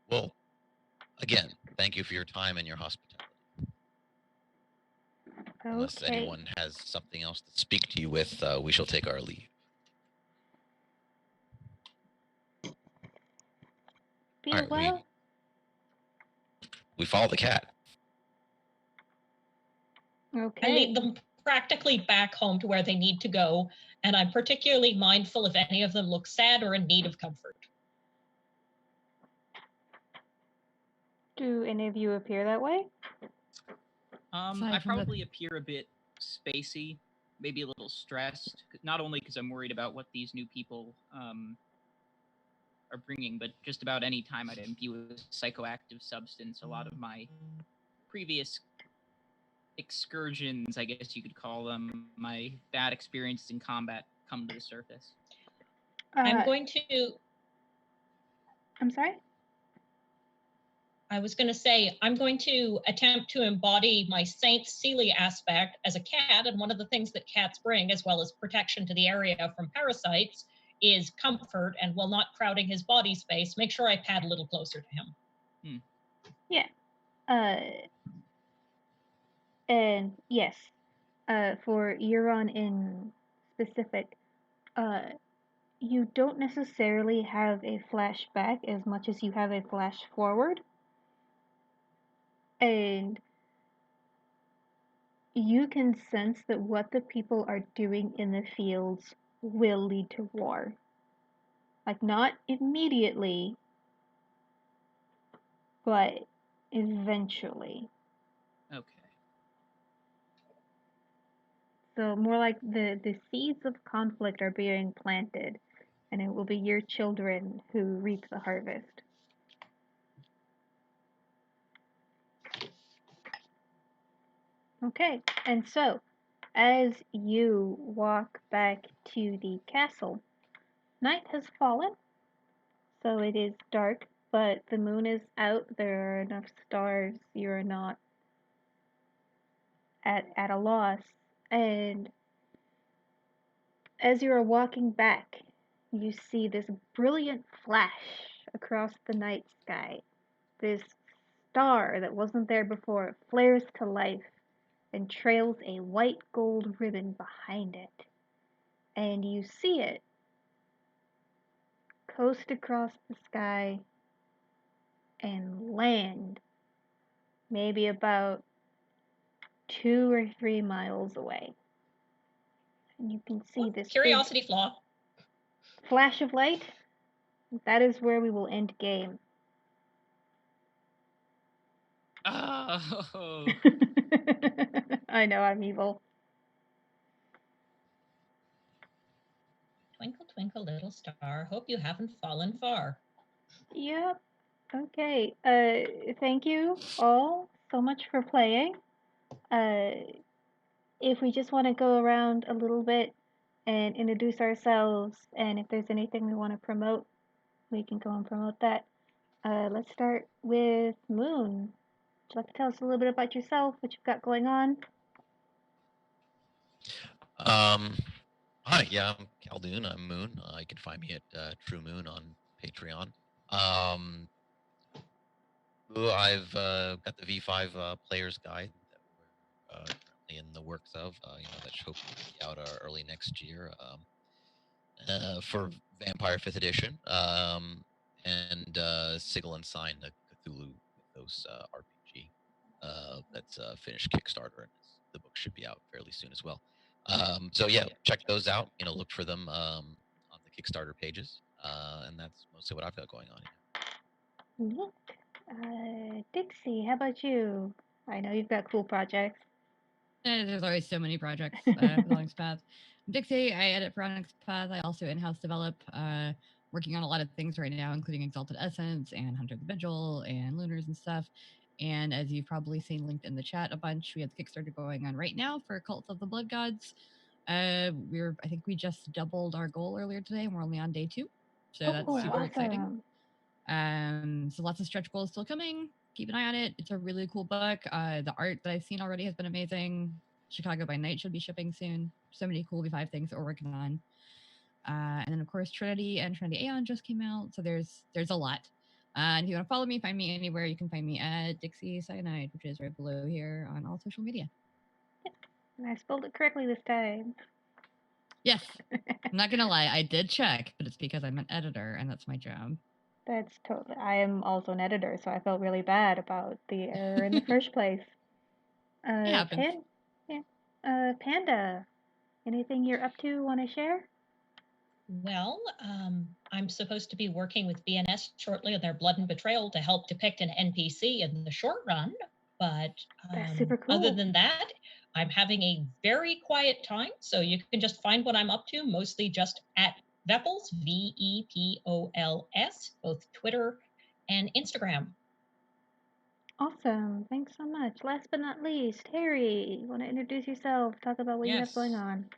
Well, again, thank you for your time and your hospitality. Unless Okay. anyone has something else to speak to you with, we shall take our leave. Be All right, well. we follow the cat. Okay. I lead them practically back home to where they need to go, and I'm particularly mindful if any of them look sad or in need of comfort. Do any of you appear that way? I probably appear a bit spacey, maybe a little stressed. Not only because I'm worried about what these new people are bringing, but just about any time I'd imbue a psychoactive substance. A lot of my previous excursions, I guess you could call them, my bad experiences in combat come to the surface. I'm going to... I'm sorry? I was going to say, I'm going to attempt to embody my Saint Celia aspect as a cat, and one of the things that cats bring, as well as protection to the area from parasites, is comfort, and while not crowding his body space, make sure I pad a little closer to him. Yeah. And yes, for Euron in specific, you don't necessarily have a flashback as much as you have a flash forward. And you can sense that what the people are doing in the fields will lead to war. Like, not immediately, but eventually. Okay. So more like the seeds of conflict are being planted, and it will be your children who reap the harvest. Okay, and so as you walk back to the castle, night has fallen, so it is dark, but the moon is out. There are enough stars. You're not at a loss. And as you are walking back, you see this brilliant flash across the night sky. This star that wasn't there before flares to life and trails a white gold ribbon behind it. And you see it coast across the sky and land maybe about 2 or 3 miles away. And you can see this Curiosity flaw. Flash of light. That is where we will end game. Oh. I know I'm evil. Twinkle, twinkle, little star, hope you haven't fallen far. Yep. Okay. Thank you all so much for playing. If we just want to go around a little bit and introduce ourselves, and if there's anything we want to promote, we can go and promote that. Let's start with Moon. Would you like to tell us a little bit about yourself, what you've got going on? Hi, yeah, I'm Caldoon. I'm Moon. You can find me at True Moon on Patreon. I've got the V5 player's guide that we're currently in the works of. That should hopefully be out early next year for Vampire 5th Edition. And Sigil and Sign, the Cthulhu Mythos RPG that's finished Kickstarter, and the book should be out fairly soon as well. So yeah, check those out. Look for them on the Kickstarter pages, and that's mostly what I've got going on. Neat. Dixie, how about you? I know you've got cool projects. There's always so many projects for the Onyx Path. I'm Dixie, I edit for Onyx Path. I also in-house develop, working on a lot of things right now, including Exalted Essence and Hunter the Vigil and Lunars and stuff. And as you've probably seen linked in the chat a bunch, we have the Kickstarter going on right now for Cult of the Blood Gods. I think we just doubled our goal earlier today, and we're only on day 2. So that's super exciting. So lots of stretch goals still coming. Keep an eye on it. It's a really cool book. The art that I've seen already has been amazing. Chicago by Night should be shipping soon. So many cool V5 things that we're working on. And then of course Trinity and Trinity Aeon just came out. So there's a lot. And if you want to follow me, find me anywhere, you can find me at Dixie Cyanide, which is right below here on all social media. Yep. And I spelled it correctly this time. Yes. I'm not gonna lie, I did check, but it's because I'm an editor and that's my job. That's totally. I am also an editor, so I felt really bad about the error in the first place. It happens. Panda, anything you're up to want to share? Well, I'm supposed to be working with BNS shortly on their Blood and Betrayal to help depict an NPC in the short run. But That's super cool. Other than that, I'm having a very quiet time. So you can just find what I'm up to, mostly just at Vepols, VEPOLS, both Twitter and Instagram. Awesome. Thanks so much. Last but not least, Harry, you want to introduce yourself? Talk about what you have going on.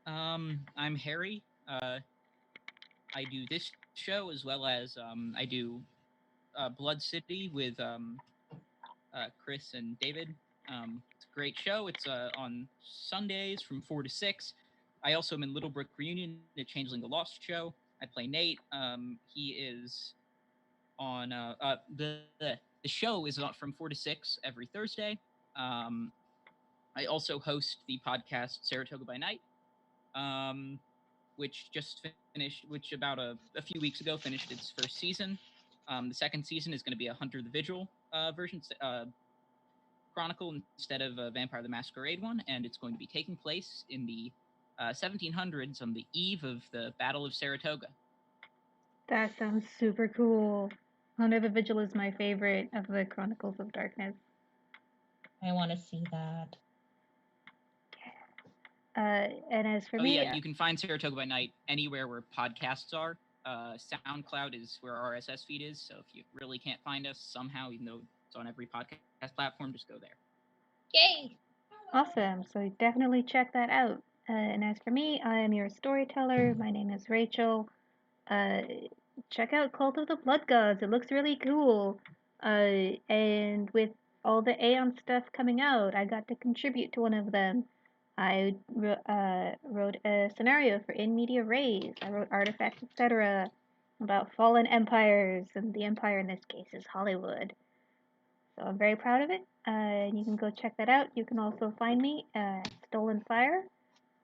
I'm Harry. I do this show as well as I do Blood City with Chris and David. It's a great show. It's on Sundays from 4 to 6. I also am in Little Brook Reunion, the Changeling the Lost show. I play Nate. He is on the show is from 4 to 6 every Thursday. I also host the podcast Saratoga by Night, which just finished, which about a few weeks ago finished its first season. The second season is going to be a Hunter the Vigil version, Chronicle instead of a Vampire the Masquerade one, and it's going to be taking place in the 1700s on the eve of the Battle of Saratoga. That sounds super cool. Hunter the Vigil is my favorite of the Chronicles of Darkness. I want to see that. And as for me... you can find Saratoga by Night anywhere where podcasts are. SoundCloud is where our RSS feed is, so if you really can't find us somehow, even though it's on every podcast platform, just go there. Yay! Awesome. So definitely check that out. And as for me, I am your storyteller. My name is Rachel. Check out Cult of the Blood Gods. It looks really cool. And with all the Aeon stuff coming out, I got to contribute to one of them. I wrote a scenario for In Media Res. I wrote artifacts, etc. about fallen empires, and the empire in this case is Hollywood. So I'm very proud of it, and you can go check that out. You can also find me at Stolen Fire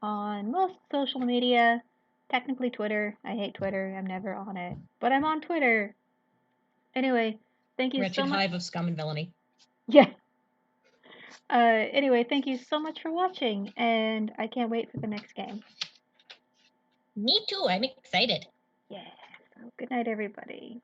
on most social media, technically Twitter. I hate Twitter. I'm never on it, but I'm on Twitter. Anyway, thank you Wretched so much. hive of scum and villainy. Yeah. Anyway, thank you so much for watching, and I can't wait for the next game. Me too. I'm excited. Yeah. So good night, everybody.